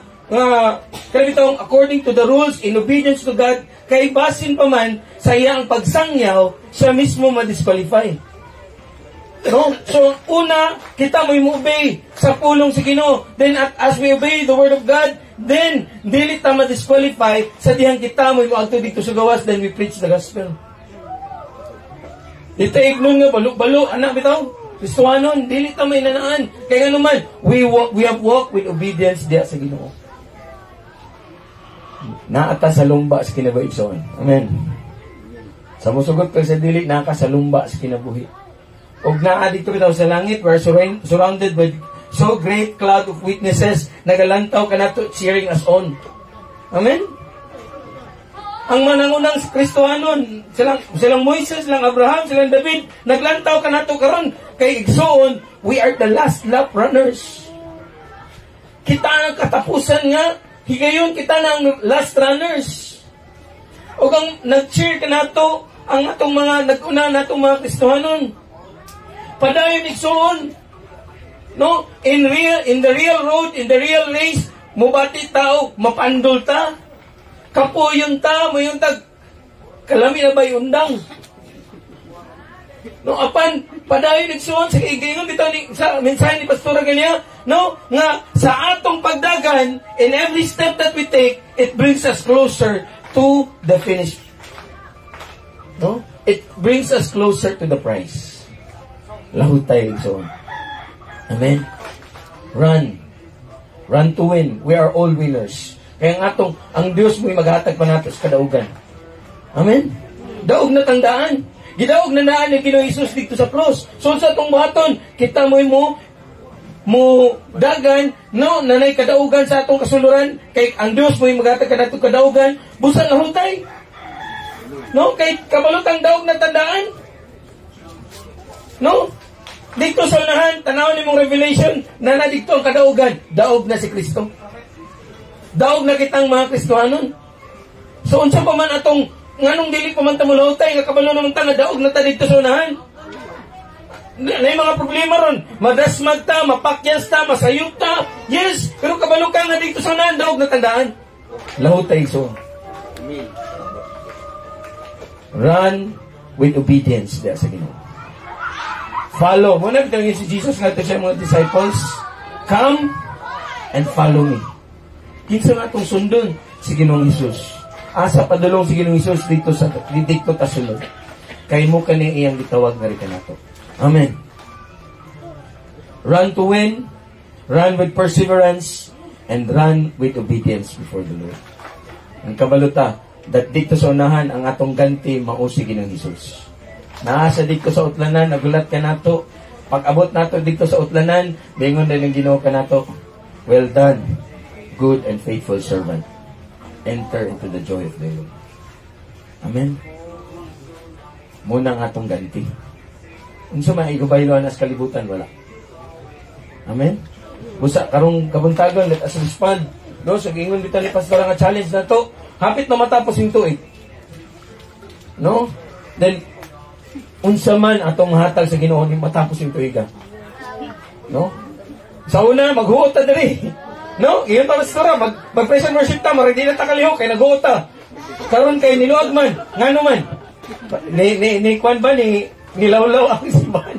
kay bitaw according to the rules in obedience to God kay basin pa man sa iyang pagsangyaw siya mismo ma-disqualify. No? So, una, kita mo i-obey sa pulong sa Ginoo. Then, as we obey the Word of God, then, dili ta ma-disqualify sa dihang kita mo i-agto dito sa gawas, then we preach the gospel. Dito ignon nga, balo, anak bitaw, Kristohanon, dili ta may nanaan. Kaya nga naman, we have walked with obedience diya sa Ginoo. Naata sa lumba sa kinabuhi. Amen. Sa musugot ka sa dili, naka sa lumba sa kinabuhi. Og naa dito bitaw sa langit, we're surrounded by so great cloud of witnesses, nagalantaw kanato cheering us on. Amen? Ang manangunang Kristohanon, silang Moises, silang Abraham, silang David, naglantaw kanato karon kay igsoon, we are the last lap runners. Kita ang katapusan nga, higayon kita ng last runners. Og ang nag-cheer kanato ang atong mga nag-una natong mga Kristohanon. Padayon igsoon. No? In the real road, in the real race, mubati tao, mapandol ta. Kapuyon ta, mo yung tag kalami na ba undang. No, apan padayon igsoon sa igayon bitaw ni sa mensahe ni Pastora kaniya, no? Nga sa atong pagdagan, in every step that we take, it brings us closer to the finish. No? It brings us closer to the prize. Lahut tayo igsoon. Amen. Run to win. We are all winners. Kaya ang Diyos mo'y maghatag pa nato sa kadaugan. Amen. Daog na tandaan. Gidaog na naan ni Ginoong Hesus dito sa cross. So sa itong buhaton, kita mo'y mo mo dagan, no, nanay kadaugan sa atong kasuluran, kay ang Dios mo magatag kanato kadaugan, busa lahutay. No, kay kabalutang daog na tandaan. No? Dito sa unahan, tanaw ni mong revelation, na dito ang kadaugan, daog na si Kristo. Daog na kitang mga Kristohanon. So, unsa pa man atong, nganong dili pa man tamulahutay, nga kabalo naman ta, daog na ta dito sa unahan. Na mga problema ron. Madasmag ta, mapakyas ta, masayop ta. Yes, pero kabalo ka nga dito sa unahan, daog na tandaan. Lahutay so. Run with obedience there sa Ginoo. Follow. Muna bitangin si Jesus nga ito siya mga disciples. Come and follow me. Kinsa nga itong sundon si Ginoong Hesus. Asa padulong si Ginoong Hesus dito ta sulod. Kay mo kani iyang gitawag nga rin nato. Amen. Run to win, run with perseverance, and run with obedience before the Lord. Ang kabaluta, that dito sa unahan ang atong ganti mausi Ginoong Hesus. Naasa dito sa utlanan, nagulat ka nato. Pag abot nato dito sa utlanan, bingon din ang Ginoo ka nato. Well done, good and faithful servant. Enter into the joy of the Lord. Amen. Muna ang atong ganti. Unsa may igubayloan as kalibutan, wala. Amen. Busa karong kabuntagon, let us respond. No, so gingon bitaw ni pastor nga challenge na to. Hapit na matapos yung tuig. No? Then unsa man atong hatag sa Ginoo ni matapos yung tuiga. No? Sa una maghuot ta diri. No? Iyon ta pastor, mag-praise and worship ta, mara di na ta kalihok kay naghuot ta. Karon kay niluag man, ngano man. Ni kwan ba ni nilawlaw ang simbahan.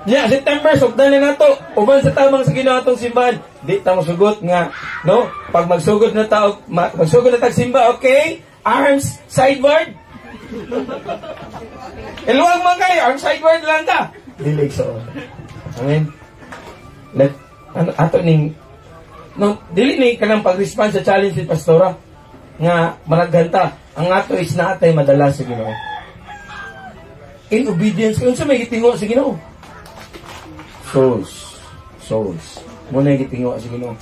Yeah, September, sugdan na nato. Uban sa tamang sa Ginoo atong simbahan. Di ta masugot nga, no? Pag magsugod na ta, magsugod na tag simba, okay? Arms sideward. Iluwag man kayo, arms sideward lang ta. Dilig so. Amen. Let ato ning no, dili ni kanang pag-respond sa challenge ni pastora nga maraganta. Ang ato is naatay madala sa Ginoo. In obedience, kung sa may gitingo sa Ginoo. Souls. Muna yung gitingo sa Ginoo.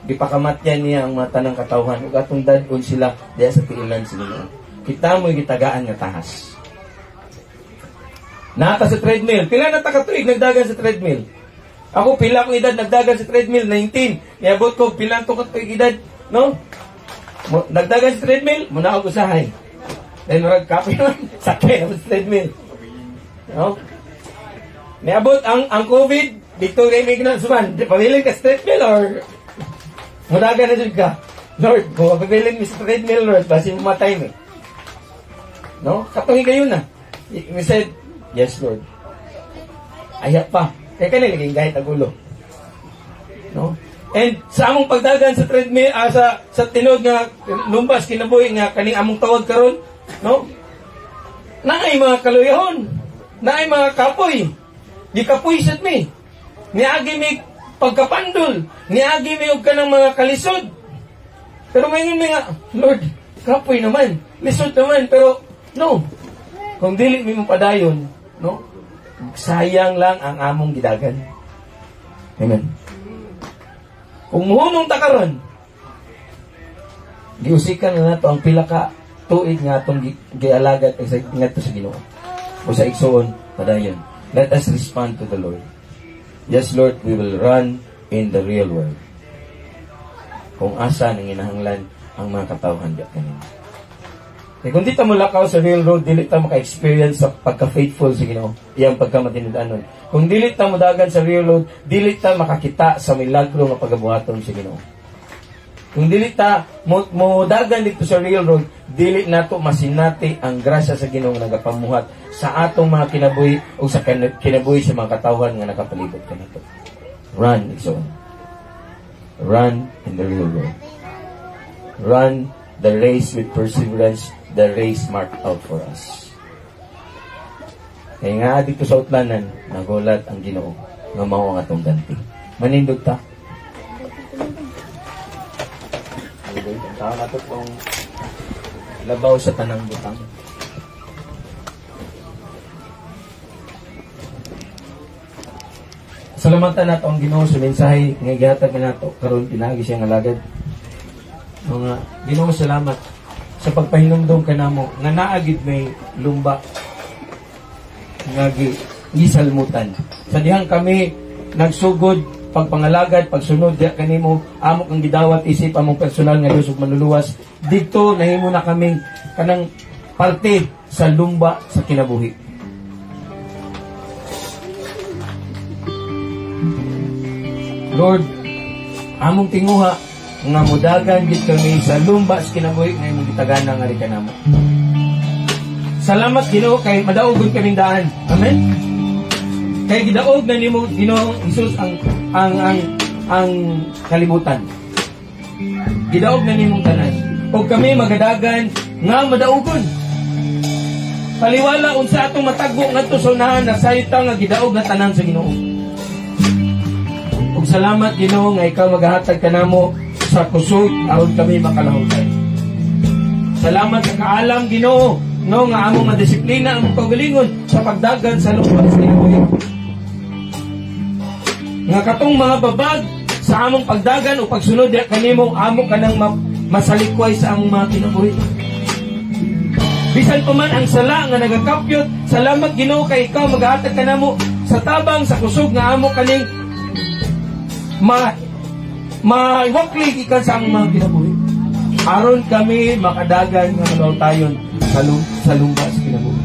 Di pa kamatyan niya ang mata ng katawhan. Ug atong dadon sila diya sa tiilan sa Ginoo. Kita mo yung gitagaan nga tahas. Nata sa treadmill. Pila na takatuig nagdagan sa treadmill? Ako, pila akong edad nagdagan sa treadmill? 19. Iabot ko, pila to katuig edad? No? Nagdagan sa treadmill? Muna ako usahay. Then, kapi naman, sakay naman sa treadmill. No? Niabot ang COVID, dito rin may ginasuman. Pamilin ka sa treadmill or mudagan na dyan ka? Lord, kung pagpilin mo sa treadmill, Lord, basi mamatay mo. No? Katungin kayo na. He said, yes, Lord. Ayat pa. Kaya ka nilaging kahit agulo. No? And sa among pagdagan sa treadmill, sa tinog nga lumbas, kinabuhi nga, kaning among tawag karon, no? Naay mga kaluyahon. Naay mga kapoy. Di kapoy sad mi. Niagi mi pagkapandol. Niagi mi og kanang mga kalisod. Pero ngayon mi nga, Lord, kapoy naman. Lisod naman. Pero, no. Kung dili mi mapadayon, no? Sayang lang ang among gidagan. Amen. Kung muhunong takaron, giusikan na nato ang pila ka tuig nga atong gialagat ngadto sa Ginoo. O sa igsoon, padayon. Let us respond to the Lord. Yes, Lord, we will run in the real world. Kung asa nang inahanglan ang mga katawhan diyan kanina. Eh, kung di ta mo lakaw sa real road, dili ta maka-experience sa pagka-faithful sa Ginoo, iyang pagkamatinud-anon. Kung dili ta mo dagan sa real road, dili ta makakita sa milagro nga pagabuhaton sa Ginoo. Kung dili ta mo dagan dito sa real road, dili nato masinati ang grasya sa Ginoo nga nagapamuhat sa atong mga kinabuhi o sa kinabuhi sa mga katawhan nga nakapalibot kanito. Run, igsoon. Run in the real road. Run the race with perseverance, the race marked out for us. Kaya nga dito sa utlanan, nagulat ang Ginoo nga mao ang atong ganti. Manindog ta. Ang tao na ito pong labaw sa tanang butang. Salamatan nato ang Ginoo sa mensahe nga gihatag nato karon pinaagi siya nga alagad. Mga Ginoo, salamat sa pagpahinumdom kanamo nga naagid may lumba nga gisalmutan. Sa dihang kami nagsugod pagpangalagad, pagsunod diha kanimo, amo kang gidawat isip among personal nga Dios ug manluluwas. Dito nahimo na kaming kanang parte sa lumba sa kinabuhi. Lord, among tinguha nga mudagan gid kami sa lumba sa kinabuhi nga imong gitagana nga ri kanamo. Salamat Ginoo kay madaogon kaming daan. Amen. Kay gidaog na nimo Ginoo Hesus ang kalibutan. Gidaog na nimong tanan. O kami magadagan nga madaogon. Paliwala unsa atong matagbo ngadto sa unahan na sayta nga gidaog na tanan sa Ginoo. Ug salamat Ginoo nga ikaw maghatag kanamo sa kusog aron kami makalahutan. Salamat sa kaalam Ginoo no nga among madisiplina ang kaugalingon sa pagdagan sa lumba sa kinabuhi. Nga katong mga babag sa among pagdagan o pagsunod diha kanimo amo kanang masalikway sa among mga kinabuhi. Bisan pa man ang sala nga nagakapyot, salamat Ginoo kay ikaw maghatag kanamo sa tabang sa kusog nga amo kaning maiwaklig ikan sa among mga kinabuhi. Aron kami makadagan nga malawtayon sa lumba sa kinabuhi.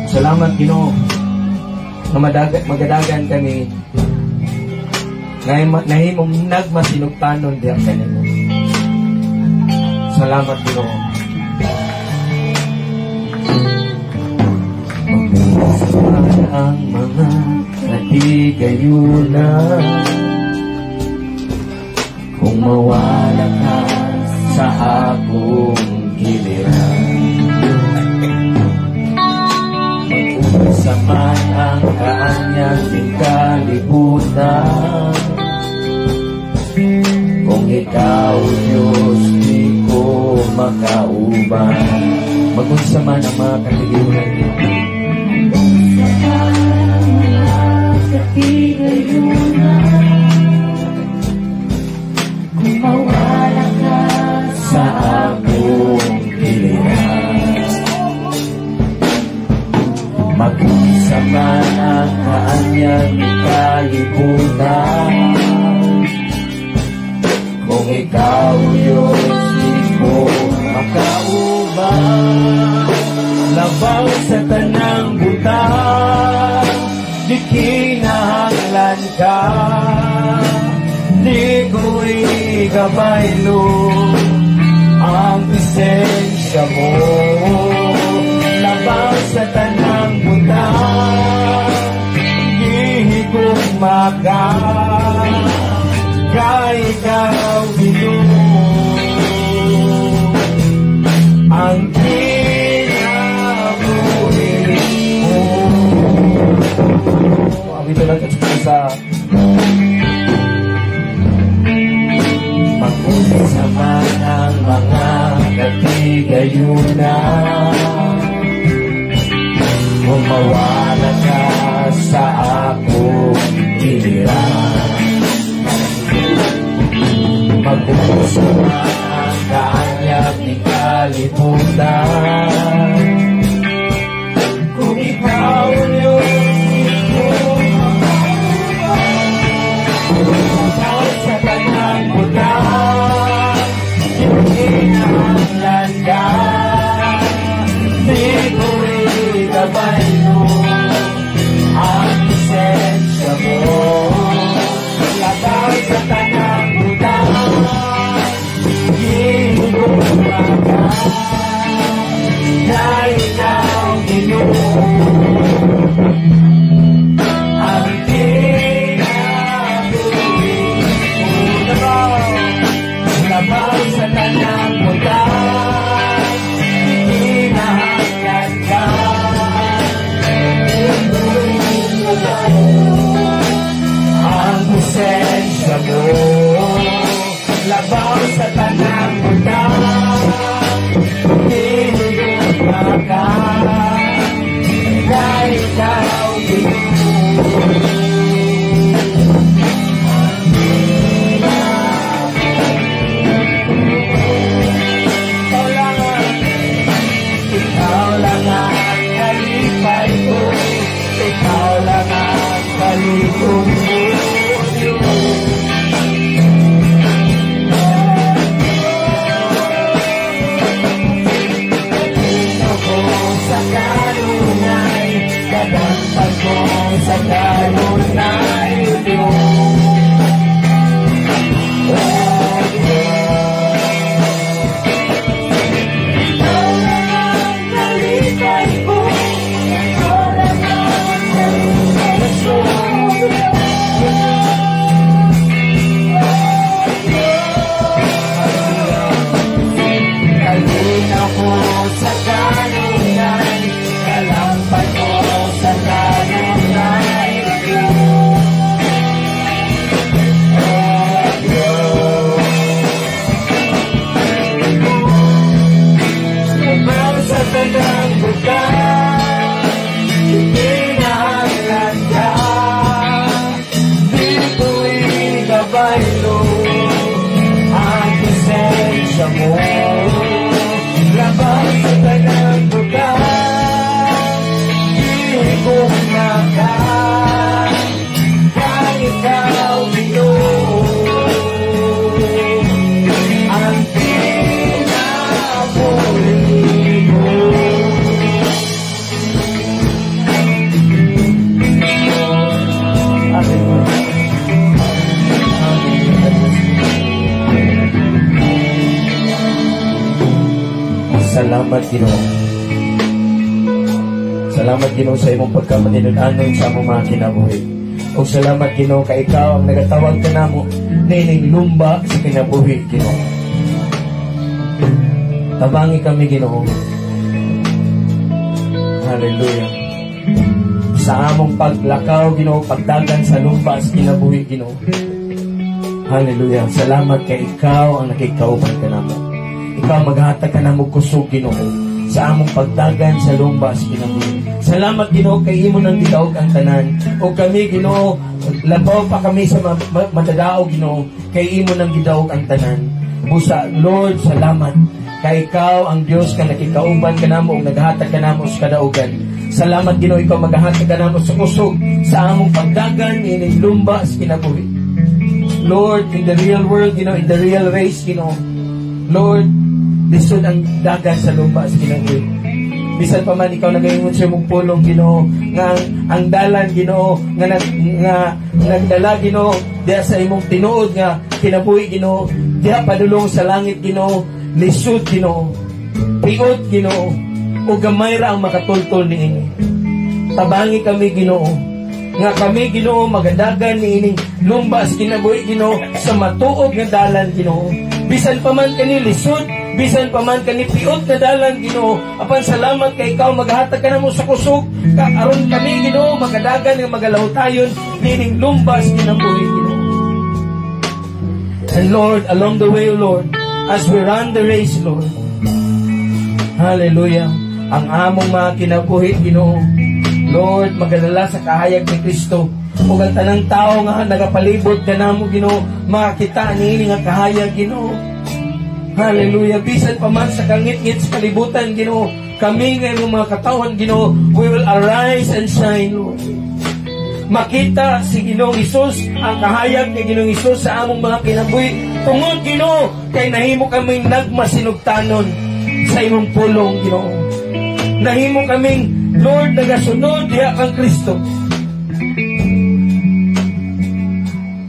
Salamat Ginoo nga magadagan kami nahimong nagmasinugtanon diha kanimo. Salamat Ginoo. Ang mga natigayunan kung mawala ka sa akong giliran. Mag-usa man ang kaanyang ng kalibutan, kung ikaw Diyos di ko makauban. Mag-usa man ang mga kalibutan dito. Kung mawala ka sa akong giliran, mag-isa man ang kaanyang kalibutan, kung ikaw Diyos di ko makauban. Labaw sa tanang butang, di kinahanglan ka, di ko'y gabaylo ang presensya mo. Labaw sa tanang butang, di ko kay ikaw Ginoo ang ito lang sa mag-usa man ang mga katigayunan, kung mawala ka sa akong giliran. Mag-usa man ang kaanyag ni kalibutan, kung ikaw Diyos sa tanang butang, kinahanglan ka, di ko'y gabaylo ang presensya mo. Labaw sa tanang butang, di ko Salamat, Ginoo. Salamat, Ginoo, sa imong pagkamatinudanon sa among mga kinabuhi. O salamat, Ginoo, kay ikaw ang nagatawag ka namo nining lumba sa kinabuhi, Ginoo. Tabangi kami, Ginoo. Hallelujah. Sa among paglakaw, Ginoo, pagdagan sa lumba sa kinabuhi, Ginoo. Hallelujah. Salamat kay ikaw ang nakikauban ka namo. Ikaw maghatag ka namo kusog, Ginoo, sa among pagdagan sa lumba sa kinabuhi. Salamat, Ginoo, kay imo nang gidaog ang tanan. O kami, Ginoo, labaw pa kami sa madadaog, Ginoo, kay imo nang gidaog ang tanan. Busa, Lord, salamat kay ikaw ang Dios ka nakikauban ka namo ug naghatag ka namo sa kadaugan. Salamat, Ginoo, ikaw maghatag ka namo sa kusog sa among pagdagan ining lumba sa kinabuhi. Lord, in the real world, Ginoo, in the real race, Ginoo, Lord, lisod ang dagan sa lumba sa kinabuhi. Bisan pa man ikaw nagaingon sa imong pulong, Ginoo, nga ang dalan, Ginoo, nga nagdala, Ginoo, diha sa imong tinuod nga kinabuhi, Ginoo, diha padulong sa langit, Ginoo, lisod, Ginoo, piot, Ginoo, o gamay ra ang makatultol niini. Tabangi kami, Ginoo, nga kami, Ginoo, magadagan niining lumba sa kinabuhi, Ginoo, sa matuog nga dalan, Ginoo. Bisan pa man kani lisod, bisan pa man kani piot na dalan, Ginoo, apan salamat kay ikaw maghatag ka namo sa kusog aron kami, Ginoo, magadagan nga magalawtayon nining lumba sa kinabuhi, Ginoo. And Lord, along the way, Lord, as we run the race, Lord, hallelujah, ang among mga kinabuhi, Ginoo, Lord, magadala sa kahayag ni Kristo. Ug ang tanang tao nga nagapalibot ka namo, Ginoo, makita niini nga kahayag, Ginoo. Hallelujah. Bisan pa man sa kangit-ngit sa kalibutan, Ginoo, kami nga mga katawan, Ginoo, we will arise and shine, Lord. Makita si Ginoong Hesus, ang kahayag ni Ginoong Hesus sa among mga kinabuhi. Tungod, Ginoo, kay nahimo kaming nagmasinugtanon sa imong pulong, Ginoo. Nahimo kaming, Lord, nagasunod diha kang Kristo.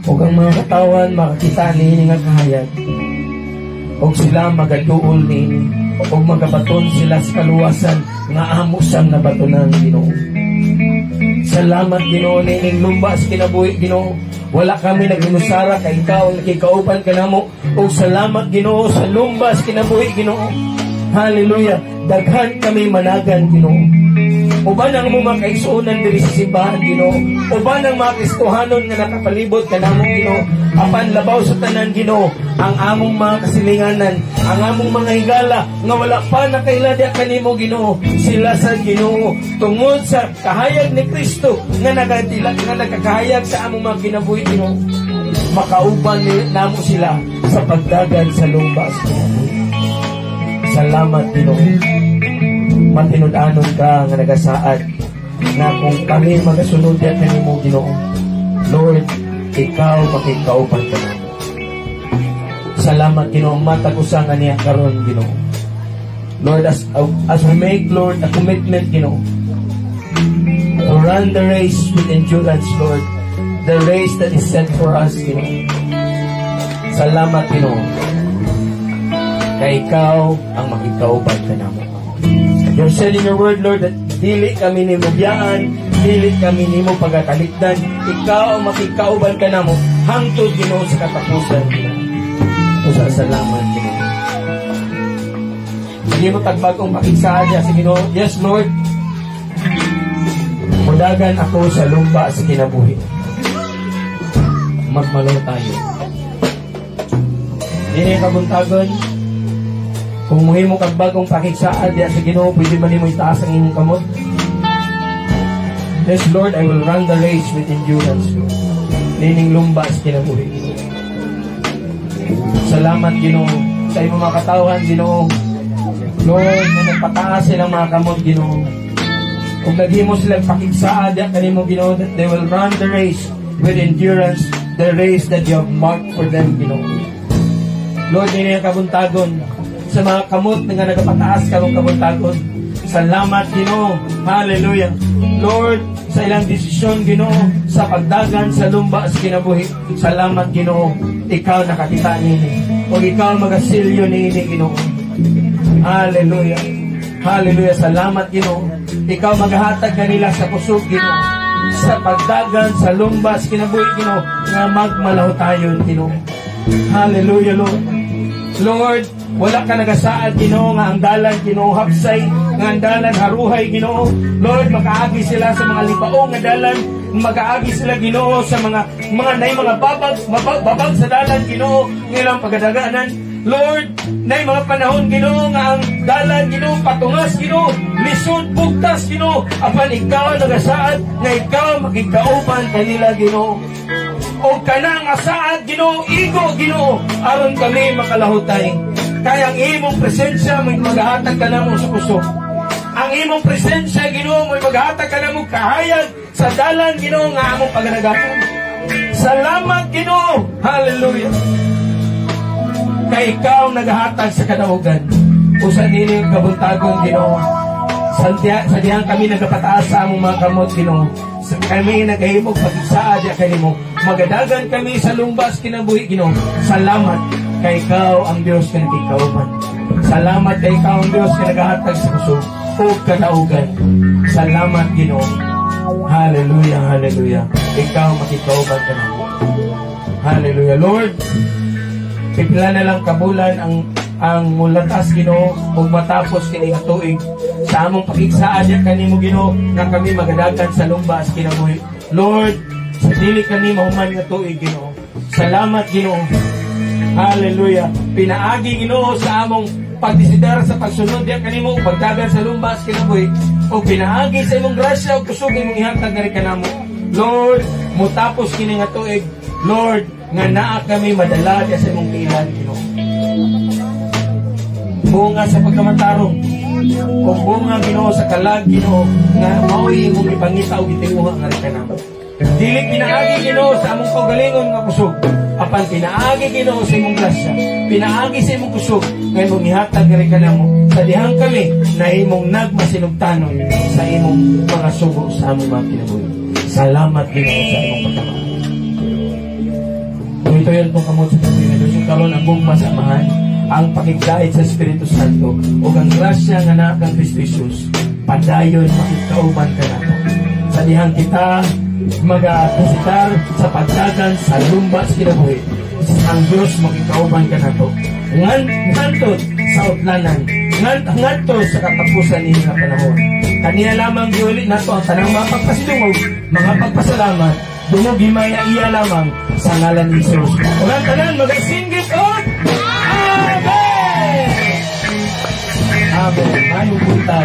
O ang mga katawan makakita niini nga kahayag. O sila magaduol niini. O magabaton sila sa kaluwasan nga amo sang nabatunan, Ginoo. Salamat, Ginoo, nining lumba sa kinabuhi, Ginoo. Wala kami naghinusara kay ikaw nakikauban ka namo. O salamat, Ginoo, sa lumba sa kinabuhi, Ginoo. Hallelujah. Daghan kami managan, Ginoo. Uban ang mga kaisunan diri sa simbahan, Ginoo. Uban ang mga Kristohanon nga nakapalibot kanamo, Ginoo. Apan labaw sa tanan, Ginoo, ang among mga kasilinganan, ang among mga higala nga wala pa nakailadya kanimo, Ginoo. Sila sa Ginoo tungod sa kahayag ni Kristo nga nagkakahayag sa among mga kinabuhi, Ginoo. Makauban namo sila sa pagdagan sa lumba sa kinabuhi. Salamat, Ginoo. Matinud-anon ka nga nagasaad na kung kami magasunod yan kanimo, Ginoo, Lord, ikaw makikauban ka namo. Salamat, Ginoo, matag-usa nga niya karon, Ginoo. Lord, as we make, Lord, a commitment, Ginoo, to run the race with endurance, Lord, the race that is set for us, Ginoo. Salamat, Ginoo, kay ikaw ang makikauban ka namo. You said in your word, Lord, that dili kami nimo biyaan, dili kami nimo pagkakalikdan. Ikaw ang makikauban ka namo hangtod, Ginoo, sa katapusan, Ginoo. Usa salamat, Ginoo. Sige mo tagbagong makiksaad niya sa Ginoo. Yes, Lord. Mudagan ako sa lumba sa kinabuhi. Magmalaw tayo. Dili kabuntagon. Kung muhimo kag bagong pakiksaad diya sa Ginoo, pwede man nimo itaas ang imong kamot. Yes, Lord, I will run the race with endurance, Lord. Nining lumba sa kinabuhi. Salamat, Ginoo, sa imong mga katawan, Ginoo. Lord, na nagpataas silang mga kamot, Ginoo. Kung naghimo silang pakiksaad diya kanimo, Ginoo, that they will run the race with endurance, the race that you have marked for them, Ginoo. Lord, nining kabuntagon sa mga kamot nga nagapataas karong kabuntagon. Salamat, Ginoo. Hallelujah. Lord, sa ilang desisyon, Ginoo, sa pagdagan sa lumba sa kinabuhi. Salamat, Ginoo. Ikaw nakakita nini. O ikaw magasilyo nini, Ginoo. Hallelujah. Hallelujah. Salamat, Ginoo. Ikaw maghatag kanila sa kusog, Ginoo. Sa pagdagan, sa lumbas, kinabuhi, Ginoo, nga magmalaw tayo, Ginoo. Hallelujah, Lord. Lord, wala ka nagasaad, Ginoo, nga ang dalan, Ginoo, hapsay, nga ang dalan, haruhay, Ginoo. Lord, makaagi sila sa mga libaong nga dalan, makaagi sila, Ginoo, sa mga babag sa dalan, Ginoo, ngilang pagadaganan. Lord, nay mga panahon, Ginoo, nga ang dalan, Ginoo, patungas, Ginoo, lisod, bugtas, Ginoo, apan ikaw nagasaad, nga ikaw magigkauban kanila, Ginoo. O kanang asaad, Ginoo, igo, Ginoo, aron kami makalahutay. Kaya ang imong presensya may maghahatag ka na mo sa puso. Ang imong presensya, Ginoo, may maghahatag ka na mo kahayag sa dalan, Ginoo, nga among paganagaton. Salamat, Ginoo. Hallelujah. Kay ikaw naghahatag sa kadaugan. Usa nini ang kabuntagon, Ginoo. Sa diyang kami nagapataas sa among mga kamot, Ginoo. Sa kami nagahimog pag-isaad ya kanimo. Magadagan kami sa lumbas kinabuhi, Ginoo. Salamat kay ikaw ang Dios nga nagikauban. Salamat kay ikaw ang Dios nga naghahatag sa puso o kadaugan. Salamat, Ginoo. Hallelujah, hallelujah. Ikaw makikauban ka na. Hallelujah, Lord. Pipila na lang kabulan ang mulatas, Ginoo, ug matapos kini nga tuig sa among pakigsaad ya kanimo, Ginoo, nga kami magadagan sa lumbas kinabuhi. Lord, sa dili kani mahuman nga tuig, Ginoo. Salamat, Ginoo. Hallelujah. Pinaagi, Ginoo, sa among pagdesidera sa pagsunod ya kanimo ug pagdagan sa lumbas kinabuhi. O pinaagi sa imong grasya ug kusog imong ihatag nga kanamo. Lord, mutapos kini nga tuig, Lord, nga naa kami madala sa imong tilan, Ginoo. Bunga sa pagkamatarong, o bunga, Ginoo, sa kalag, Ginoo, nga mao'y imong ipangita o gitinguha nga rin kanamo. Dili pinaagi, Ginoo, sa among kaugalingon nga kusog. Apan pinaagi, Ginoo, sa imong grasya. Pinaagi sa imong kusog nga imong ihatag nga rin kanamo. Sa dihang kami na imong nagmasinugtanon sa imong mga sugo sa among mga kinabuhi. Salamat, Ginoo, sa imong pagkamatarong. Ito yan itong kamot sa Pilipinas. Yung karoon ang buong masamahan, ang pakigdait sa Espiritu Santo, o ang grasya nga na kang Kristo Jesus, padayon makikauban ka na to. Sa dihang kita mag-kasitar sa pagdagan sa lumbas kinabuhi, ang Diyos makikauban ka na to. Ngantot sa utlanan, ngantot sa katapusan niya na panahon. Kaniya lamang giulit na to ang tanang mga pagpasilungog, mga pagpasalamat, dumugimay na iya lamang sa ngalan ni Jesus. Ulang tanan, mag-singgit on! Amen! Amen. Anong punta?